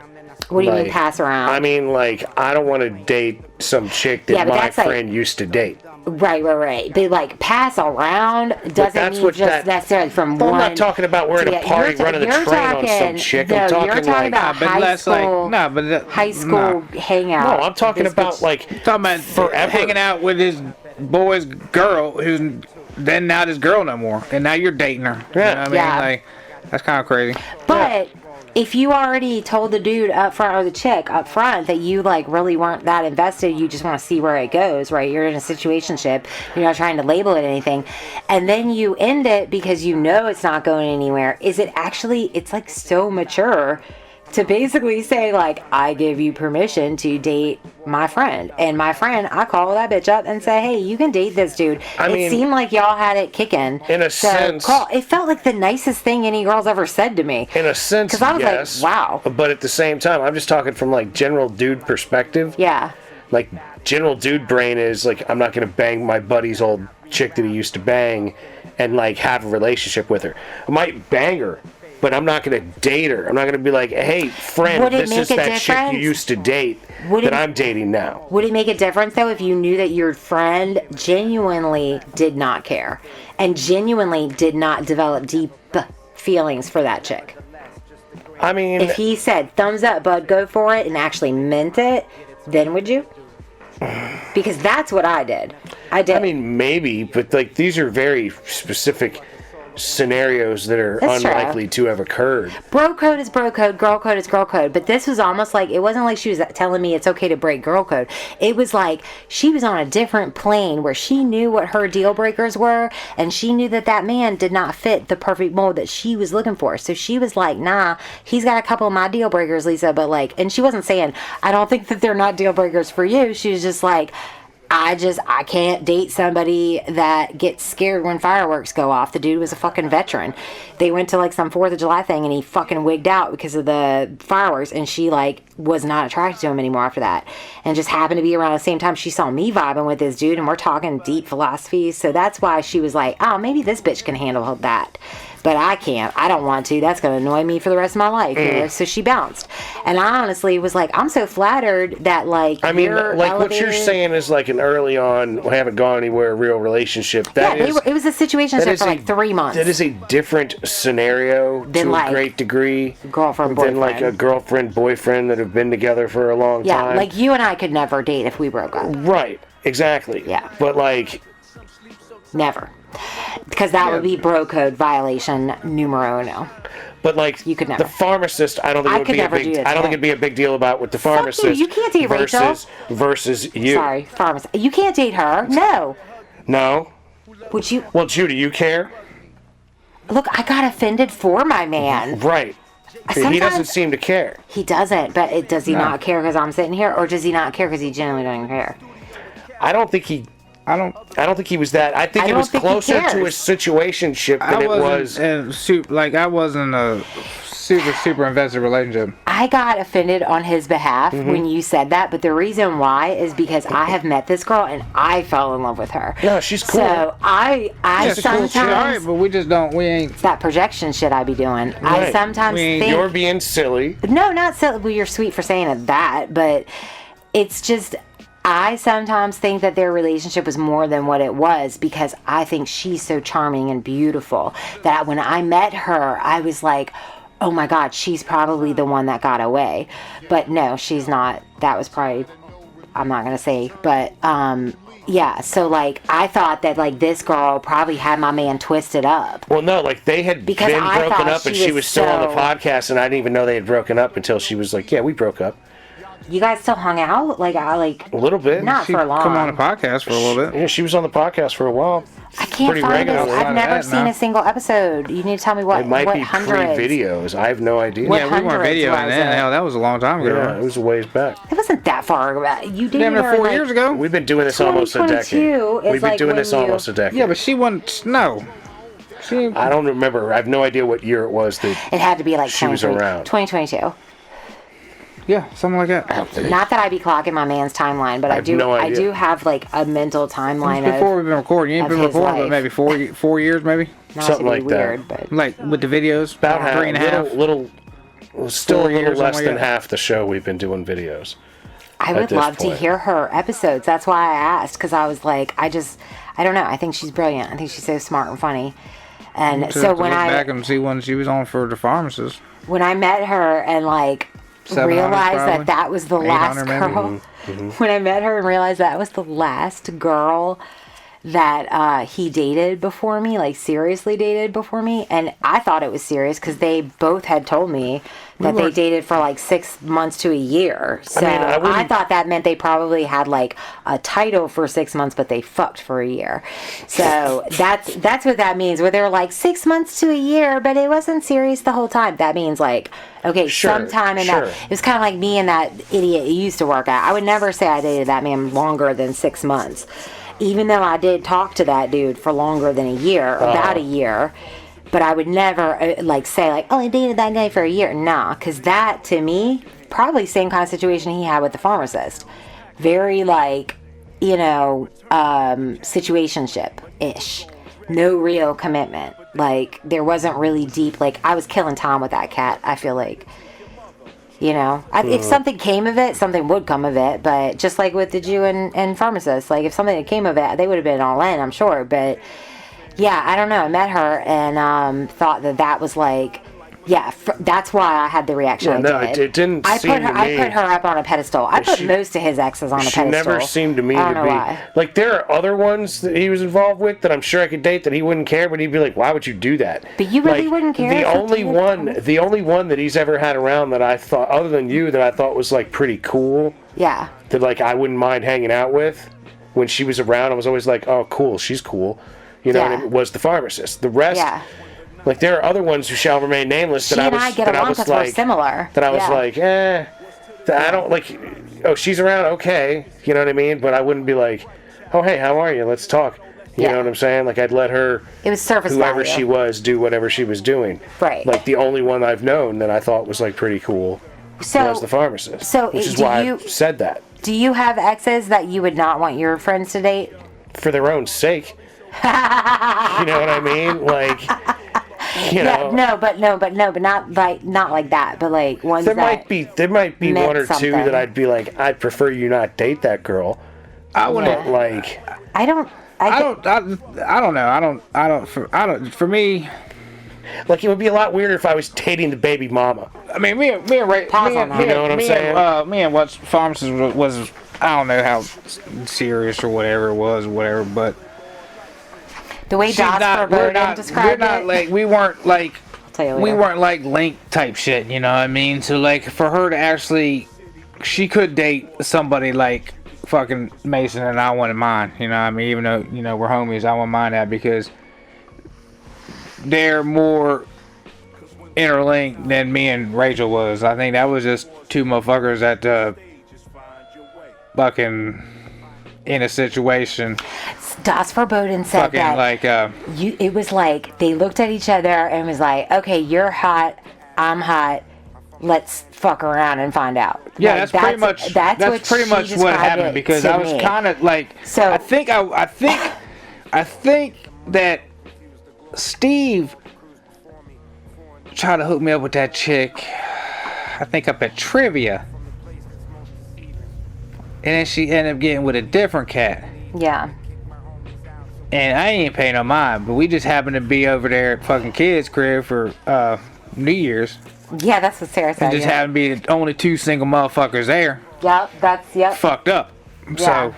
What do you mean Like, pass around? I mean, like, I don't want to date some chick that Yeah, but my that's like- friend used to date. Right. But like pass around doesn't that's mean what just that- necessarily from Well, one. I'm not talking about we're at to a the- party you're running the you're train on some talking- chick. No, I'm talking you're talking like about but high that's school. like, no, but that, high school hangout. No, I'm talking This about bitch- like talking about forever. hanging out with his boy's girl who's then not his girl no more, and now you're dating her. You Yeah. know what I mean? Yeah. Like, that's kind of crazy. But if you already told the dude up front or the chick up front that you like really weren't that invested, you just want to see where it goes, right? You're in a situationship, you're not trying to label it anything, and then you end it because you know it's not going anywhere. Is it actually? It's like so mature to basically say like, I give you permission to date my friend, and my friend, I call that bitch up and say, hey, you can date this dude. I it mean, seemed like y'all had it kicking. in a sense- it felt like the nicest thing any girl's ever said to me. in a sense, 'Cause I was like, yes. wow. But at the same time, I'm just talking from like general dude perspective. Yeah. Like general dude brain is like, I'm not gonna bang my buddy's old chick that he used to bang and like have a relationship with her. I might bang her, but I'm not going to date her. I'm not going to be like, hey, friend, Would it this is make a that chick difference? you used to date that I'm dating now. Would it make a difference though if you knew that your friend genuinely did not care and genuinely did not develop deep feelings for that chick? I mean, If he said, thumbs up, bud, go for it, and actually meant it, then would you? Because that's what I did. I did. I mean, maybe, but like these are very specific scenarios that are That's true. unlikely to have occurred. Bro code is bro code, girl code is girl code. But this was almost like, it wasn't like she was telling me it's okay to break girl code. It was like she was on a different plane where she knew what her deal breakers were, and she knew that that man did not fit the perfect mold that she was looking for. So she was like, nah, he's got a couple of my deal breakers, Lisa, but like, and she wasn't saying, I don't think that they're not deal breakers for you. She was just like, I can't date somebody that gets scared when fireworks go off. The dude was a fucking veteran. They went to like some 4th of July thing and he fucking wigged out because of the fireworks, and she like was not attracted to him anymore after that. And just happened to be around the same time she saw me vibing with this dude, and we're talking deep philosophies. So that's why she was like, oh, maybe this bitch can handle that. But I can't. I don't want to. That's going to annoy me for the rest of my life. You know? So she bounced. And I honestly was like, I'm so flattered that, like, I mean, you're like what you're elevated. saying is like an early on, haven't gone anywhere real relationship. That Yeah, is, it was a situation that for is like 3 months. That is a different scenario Than, to a like, great degree girlfriend, than like a boyfriend. girlfriend boyfriend that have been together for a long Yeah, time. like you and I could never date if we broke up. Right, exactly. Yeah. But like, Never. Because that would be bro code violation numero uno. but like You could never. the pharmacist, I don't think I it would could be a never big. do it I don't think to it'd be a big deal about with the Fuck you, pharmacist. you can't date Rachel. versus you. Sorry, pharmacist. You can't date her. No. No. Would you? Well, Judy, you care? Look, I got offended for my man. Right. He doesn't Sometimes- seem to care. He doesn't, but does he not care because I'm sitting here, or does he not care because he genuinely doesn't care? I don't think he. I don't. I don't think he was that. I think I it don't was think he closer to cares. his situationship than I it was. I wasn't a super invested relationship. I got offended on his behalf Mm-hmm. when you said that, but the reason why is because I have met this girl and I fell in love with her. No, she's cool. So I She's cool sometimes shit, all right, but we just don't. We ain't. it's that projection shit I be doing. I Right. sometimes We ain't- think You're being silly. no, not so. Well, you're sweet for saying it that, but it's just I sometimes think that their relationship was more than what it was because I think she's so charming and beautiful that when I met her, I was like, oh my God, she's probably the one that got away. But no, she's not. That was probably, I'm not going to say, but yeah. So like, I thought that like this girl probably had my man twisted up. Well, no, like they had Because been I broken thought up, and she she was was still on the so- podcast, and I didn't even know they had broken up until she was like, "Yeah, we broke up You guys still hung out? Like, I like, a little bit." not She for long. come on a podcast for a little bit. Yeah, she was on the podcast for a while. I can't pretty find regular. this. I've never that seen now. a single episode. You need to tell me what It might what be hundreds. pre-videos. I have no idea. What Yeah, we weren't hundreds videoing was then. it? Hell, that was a long time ago. Yeah, it was a ways back. It wasn't that far back. You dated Damn near her 4 like, years ago. We've been doing this almost a 2022 decade. is We've been like doing when this you- almost a decade. Yeah, but she wasn't. No. She. I don't remember. I have no idea what year it was that It had to be like she was around. 2022. Yeah, something like that. Not that I be clocking my man's timeline, but I have do. no I idea. do have like a mental timeline Before of we've been recording, you ain't of been his recording, but life. maybe 4 years, maybe. not something to be like that. weird, but Like with the videos, about half, 3.5. little, still a 4 little years, less something than like that. half the show we've been doing videos. I would this love to point. hear her episodes. That's why I asked, because I was like, I don't know. I think she's brilliant. I think she's so smart and funny. And To so look when back and see when she was on for the pharmacist. when I met her and like 700 realized probably. that was the last 800 maybe. girl, when I met her and realized that was the last girl that he dated before me, like seriously dated before me, and I thought it was serious because they both had told me that they dated for like 6 months to a year. So mean, I I wouldn't- thought that meant they probably had like a title for 6 months, but they fucked for a year. So that's what that means. Where they're like 6 months to a year, but it wasn't serious the whole time. That means like, okay, Sure, sometime in sure. that. It was kind of like me and that idiot you used to work at. I would never say I dated that man longer than 6 months, even though I did talk to that dude for longer than a year, about a year. But I would never like say like, oh, I dated that guy for a year. Nah, because that to me probably same kind of situation he had with the pharmacist. Very like, situationship ish. No real commitment. Like, there wasn't really deep, like, I was killing time with that cat, I feel like. You know? If something came of it, something would come of it, but just like with the Jew and pharmacist, like, if something came of it, they would have been all in, I'm sure, but, yeah, I don't know, I met her and thought that was, like, yeah, that's why I had the reaction I did. It didn't seem to me. I put her up on a pedestal. I put most of his exes on a pedestal. She never seemed to me I don't to know be why. like, there are other ones that he was involved with that I'm sure I could date that he wouldn't care, but he'd be like, why would you do that? But you really Like, wouldn't care The if only you one that he's ever had around that I thought, other than you, that I thought was like pretty cool, Yeah. that like I wouldn't mind hanging out with when she was around. I was always like, oh, cool, she's cool. You know Yeah. what I mean? Was the pharmacist. The rest, Yeah. like, there are other ones who shall remain nameless She that and I I was get that I along was because we're like similar. that I was Yeah. like, that I don't like. Oh, she's around, okay. You know what I mean? But I wouldn't be like, oh, hey, how are you? Let's talk. You Yeah. know what I'm saying? Like, I'd let her, It was surface whoever value. she was, do whatever she was doing. Right. Like, the only one I've known that I thought was like pretty cool So, was the pharmacist. so which is do why you- I said that do you have exes that you would not want your friends to date? for their own sake. You know what I mean? Like, you know. No, but not like that. But like ones There that might be meant one or something. two that I'd be like, I'd prefer you not date that girl. I wouldn't. But like, I don't. I don't know. For me, like, it would be a lot weirder if I was dating the baby mama. I mean, me and Ray, Pause on that. You know what I'm saying? Me and what pharmacist was, I don't know how serious or whatever it was, but The way she's Josh not. Verboten described it. Like we weren't like I'll tell you we later. weren't like link type shit. You know what I mean? So like for her to actually, she could date somebody like fucking Mason, and I wouldn't mind. You know what I mean? Even though we're homies, I wouldn't mind that because they're more interlinked than me and Rachel was. I think that was just two motherfuckers that fucking in a situation Das Verboten said fucking that like it was like they looked at each other and was like, okay, you're hot, I'm hot, let's fuck around and find out. yeah, Like, that's pretty much what pretty she much what described happened it because to I was me. kind of like So- I think that Steve tried to hook me up with that chick, I think up at Trivia, and then she ended up getting with a different cat. Yeah. And I ain't paying no mind, but we just happened to be over there at fucking kids' crib for New Year's. Yeah, that's what Sarah said. And just yeah. happened to be the only two single motherfuckers there. Yep. Fucked up. Yeah. So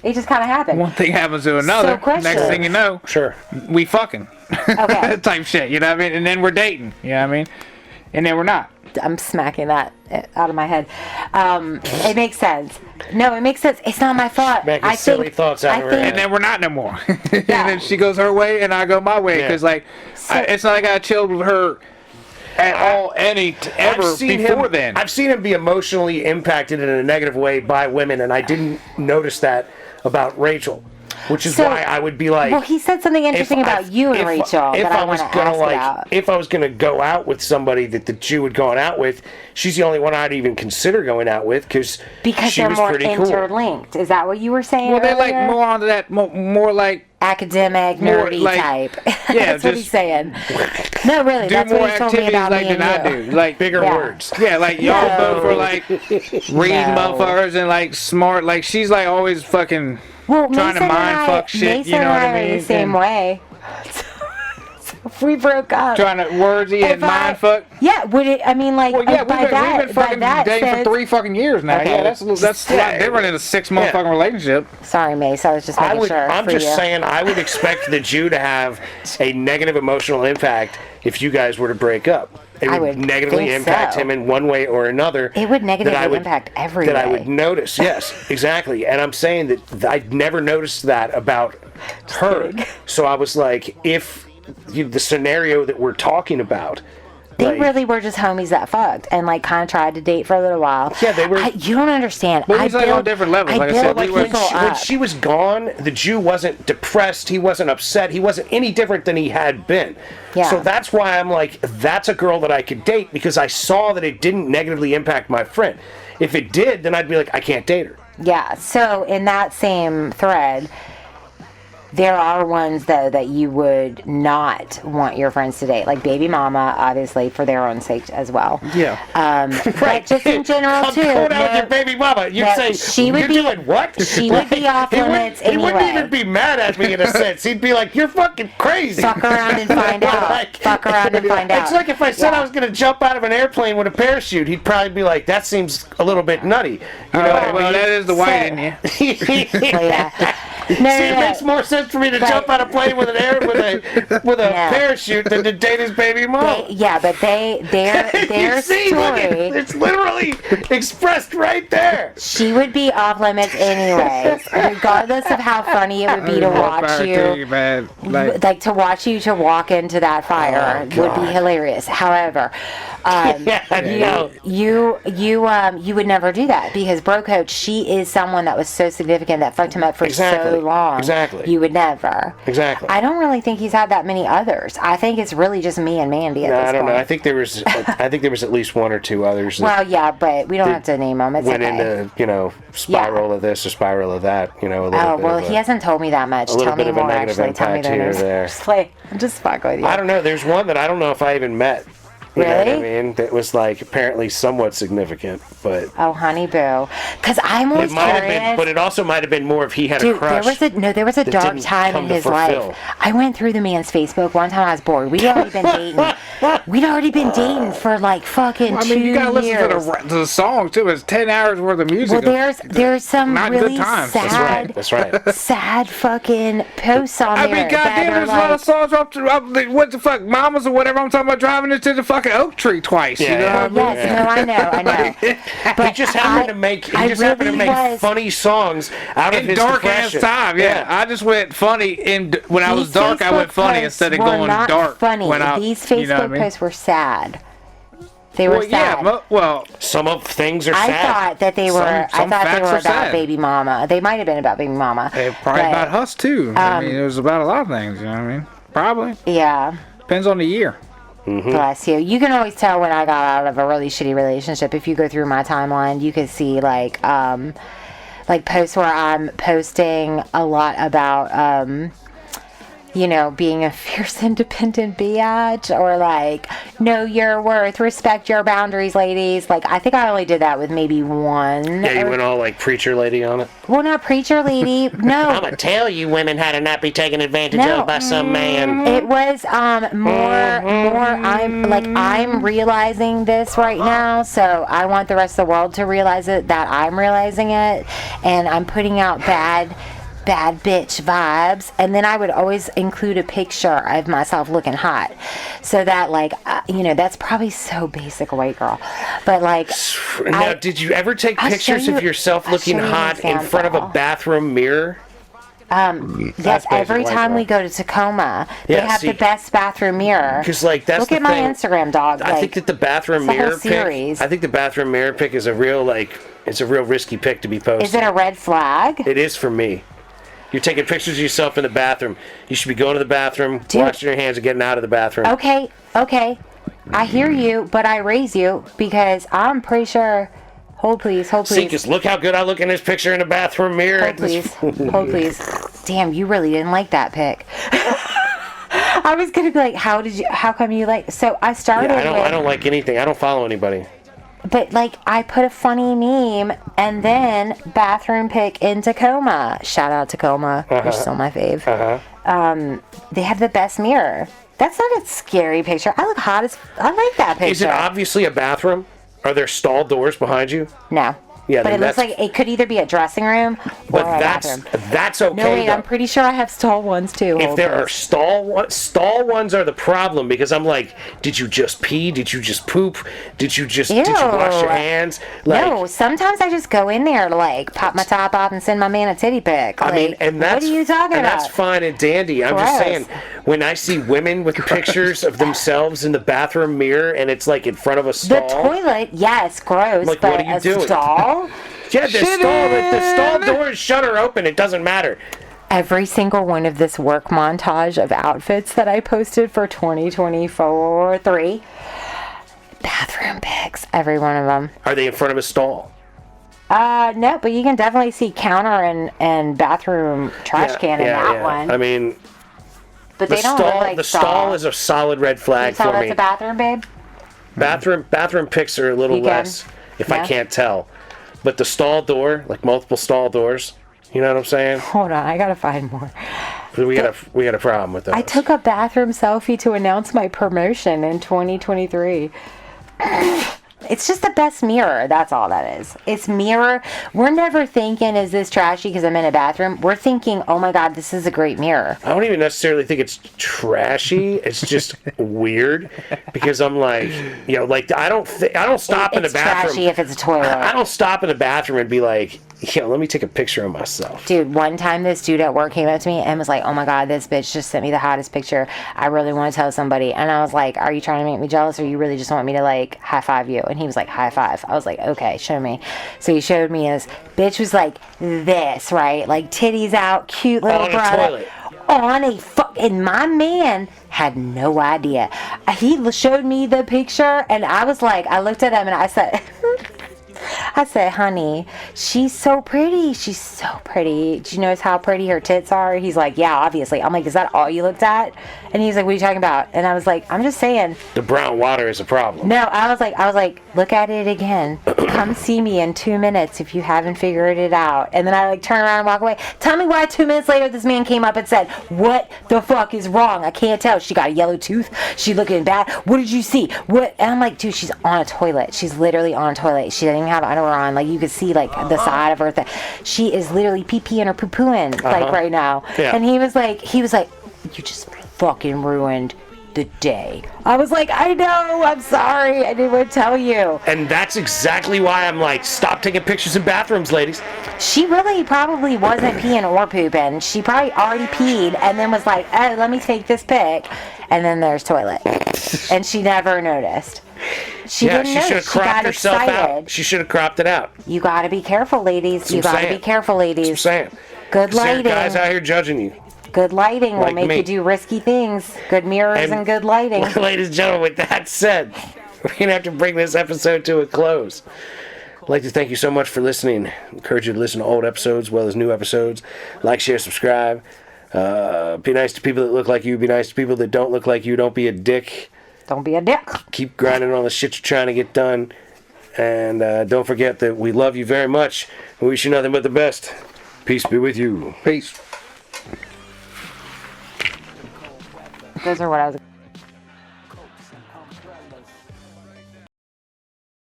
It just kind of happened. one thing happens to another. question. Next thing you know, sure. we fucking. Okay. type shit, you know what I mean? And then we're dating, you know what I mean? And then we're not. I'm smacking that out of my head. It makes sense. No, it makes sense. It's not my fault. Making silly thoughts out of her And head. then we're not no more. And then she goes her way and I go my way. Yeah. Because, like, it's not like I chilled with her at all ever before then. I've seen him be emotionally impacted in a negative way by women, and I didn't notice that about Rachel, which is So- why I would be like. Well, he said something interesting about you and Rachel If that I want to ask about. if I was gonna go out with somebody that the Jew had gone out with, she's the only one I'd even consider going out with because Because she they're was more pretty cool. interlinked. Is that what you were saying? Well, they're like earlier? more onto that, more like academic, more nerdy like- type. yeah, That's what he's just saying. No, really, do that's more what he told me activities about like me than and I you. do. Like Bigger Yeah. words. Yeah, like y'all No. both are like reading No. motherfuckers and like smart. Like she's like always fucking Well, trying to Mason and mind I- fuck shit. Mason You know and what I I are mean? the same And way. So if we broke up. trying to wordsy and If I- mind fuck. Yeah, would it? I mean, like, Well, yeah, by we've that, been by fucking that dating sense, for 3 fucking years now. Okay. Yeah, that's a lot different than a 6-month fucking relationship. Sorry, Mace. I was just making sure. I'm for just you. saying, I would expect the Jew to have a negative emotional impact if you guys were to break up. It I would would negatively think impact so. him in one way or another. It would negatively that I would- impact every That I way. would notice. Yes, exactly. And I'm saying that I'd never noticed that about her. So I was like, if the scenario that we're talking about. They like, really were just homies that fucked and like kind of tried to date for a little while. Yeah, they were- You don't understand. But it was, like, on different levels, like I build said, we were- people when up. she was gone, the Jew wasn't depressed. He wasn't upset. He wasn't any different than he had been. Yeah. So that's why I'm like, that's a girl that I could date because I saw that it didn't negatively impact my friend. If it did, then I'd be like, I can't date her. Yeah. So in that same thread, There are ones though that you would not want your friends to date, like baby mama, obviously for their own sake as well. Yeah. But just in general I'm too. going out with no- your baby mama. You'd no, say, she would you're be- doing what? she would be off he limits He wouldn't anyway. even be mad at me in a sense. He'd be like, you're fucking crazy. Fuck around and find out. Like- Fuck around and find out. It's like if I said Yeah. I was going to jump out of an airplane with a parachute, he'd probably be like, that seems a little bit nutty. You know what I well, mean? that is the white in you. Well, yeah. No, See, no, it no. makes more sense for me to But- jump out of a plane with a Yeah. parachute than to date his baby mom. Yeah, but their You see, look at- story. it's literally expressed right there. She would be off limits anyways, regardless of how funny it would be to watch you. Man. Like to watch you to walk into that fire Oh, would be hilarious. However, Yeah, I know. you would never do that because Bro Coach, she is someone that was so significant that fucked him up for Exactly. so long. Exactly. You would never. Exactly. I don't really think he's had that many others. I think it's really just me and Mandy at No, this I don't point. know. I think there was at least one or two others that Well, yeah, but we don't have to name them. It's went okay. into spiral of this or spiral of that. A little Oh, bit well, of he a, hasn't told me that much. little Tell bit me of a more, negative actually. Tell me impact their here or names. there. Just fuck with you. I don't know. There's one that I don't know if I even met. You know what I Really? mean? That was like apparently somewhat significant, but Oh, honey boo. Because I'm it always might have curious. been. But it also might have been more if he had a Dude, crush. there was a that dark didn't time come in to his fulfill. life. I went through the man's Facebook one time. I was bored. We'd already been dating. We'd already been dating for like fucking I 2 mean, you gotta listen years. to the song too. It's 10 hours worth of music. Well, there's some Not good really times. sad, That's right. That's right. sad fucking posts on I there. mean, that goddamn, are there's a lot of like- songs what the fuck, mamas or whatever. I'm talking about driving into the fucking oak tree twice. Yeah, you know yeah. what I mean? Yes, no, I know. But He just happened to make. I He just happened to really make was- funny songs out of In his dark ass depression. time, yeah. I just went funny. When I was These dark, I went Facebook funny posts instead of were going not dark. Funny. When I, These Facebook you know what I mean? posts were sad. They were Well, yeah, sad. well, Some of things are I sad. thought that they were. Some I thought they facts were are about sad. baby mama. They might have been about baby mama. probably but, about us too. I mean, it was about a lot of things. You know what I mean? Probably Yeah. depends on the year. Bless you. You can always tell when I got out of a really shitty relationship. If you go through my timeline, you can see like posts where I'm posting a lot about being a fierce independent biatch, or like know your worth, respect your boundaries, ladies. Like I think I only did that with maybe one. Yeah, you went all like preacher lady on it. Well, not preacher lady. No. I'ma tell you women how to not be taken advantage No. of by some man. It was I'm realizing this right now, so I want the rest of the world to realize it, that I'm realizing it, and I'm putting out bad bitch vibes. And then I would always include a picture of myself looking hot, so that that's probably so basic white girl, but like Now, did you ever take I'll pictures show of you- yourself I'll looking show you an hot in front of a example. bathroom mirror? yes, That's every basic white time girl. we go to Tacoma, they Yeah, have see- the best bathroom mirror. Because like that's Look the at my thing. Instagram, dog. I think that the bathroom it's a whole mirror series. pic. I think the bathroom mirror pic is a real it's a real risky pic to be posted. Is it a red flag? It is for me. You're taking pictures of yourself in the bathroom. You should be going to the bathroom, Dude. washing your hands, and getting out of the bathroom. Okay. I hear you, but I raise you because I'm pretty sure. Hold please. See, just look how good I look in this picture in the bathroom mirror. Hold please. Hold please. Damn, you really didn't like that pic. I was gonna be like, how come you like? So I started. Yeah, I don't like anything. I don't follow anybody. But like, I put a funny meme and then bathroom pic in Tacoma. Shout out Tacoma. You're still my fave. They have the best mirror. That's not a scary picture. I look hot as. I like that picture. Is it obviously a bathroom? Are there stall doors behind you? No. Yeah, But then it looks that's- like it could either be a dressing room or But a that's bathroom. okay. No, wait, though. I'm pretty sure I have stall ones too. If Hold there are this. stall ones are the problem, because I'm like, did you just pee? Did you just poop? Did you wash your Ew. hands? Like, No, sometimes I just go in there to like pop my top off and send my man a titty pic. I mean, and that's what are you talking and about? that's fine and dandy. I'm just Gross. saying, when I see women with pictures of themselves in the bathroom mirror and it's like in front of a The stall. toilet, yes, gross. Like, but what are you a doing? stall? Yeah, the stall doors shut or open. It doesn't matter. Every single one of this work montage of outfits that I posted for 2024-3, bathroom pics, every one of them. Are they in front of a stall? No, but you can definitely see counter and bathroom trash can in that one. I mean, but the they don't look stall, like the stall is a solid red Can flag you tell for that's me. a bathroom, babe? Bathroom pics are a little You can? less if I Yeah. can't tell. But the stall door, like multiple stall doors, you know what I'm saying? Hold on, I gotta find more. We got a problem with those. I took a bathroom selfie to announce my promotion in 2023. It's just the best mirror. That's all that is. It's mirror. We're never thinking, is this trashy because I'm in a bathroom? We're thinking, oh my God, this is a great mirror. I don't even necessarily think it's trashy. It's just weird because I'm like, you know, like I don't stop in the It's bathroom. trashy if it's a toilet. I don't stop in the bathroom and be like, you know, let me take a picture of myself. Dude, one time this dude at work came up to me and was like, oh my God, this bitch just sent me the hottest picture. I really want to tell somebody. And I was like, are you trying to make me jealous or you really just want me to like high five you? And he was like, high five. I was like, okay, show me. So he showed me his bitch was like this, right? Like titties out, cute little On a brother. toilet. On a and my man had no idea. He showed me the picture and I was like, I looked at him and I said, honey, she's so pretty. She's so pretty. Do you notice how pretty her tits are? He's like, yeah, obviously. I'm like, is that all you looked at? And he's like, what are you talking about? And I was like, I'm just saying. The brown water is a problem. No, I was like, look at it again. Come see me in 2 minutes if you haven't figured it out. And then I like turn around and walk away. Tell me why 2 minutes later this man came up and said, what the fuck is wrong? I can't tell. She got a yellow tooth. She looking bad. What did you see? What? And I'm like, dude, she's on a toilet. She's literally on a toilet. She doesn't even have underwear on. Like you could see like the side of her. She is literally pee-peeing or poo-pooing like right now. Yeah. And he was like, you just fucking ruined the day. I was like, I know, I'm sorry, I didn't want to tell you. And that's exactly why I'm like, stop taking pictures in bathrooms, ladies. She really probably wasn't peeing or pooping. She probably already peed and then was like, oh, let me take this pic. And then there's toilet. And she never noticed. She Yeah, didn't she know. should have She got cropped herself excited. out. She should have cropped it out. You gotta be careful, ladies. That's You what I'm gotta saying. be careful, That's ladies. what I'm saying. Good There are lighting. guys out here judging you. Good lighting will Like make me. you do risky things. Good mirrors and good lighting. Ladies and gentlemen, with that said, we're going to have to bring this episode to a close. I'd like to thank you so much for listening. Encourage you to listen to old episodes as well as new episodes. Like, share, subscribe. Be nice to people that look like you. Be nice to people that don't look like you. Don't be a dick. Don't be a dick. Keep grinding on the shit you're trying to get done. And don't forget that we love you very much. We wish you nothing but the best. Peace be with you. Peace. Those are what I was...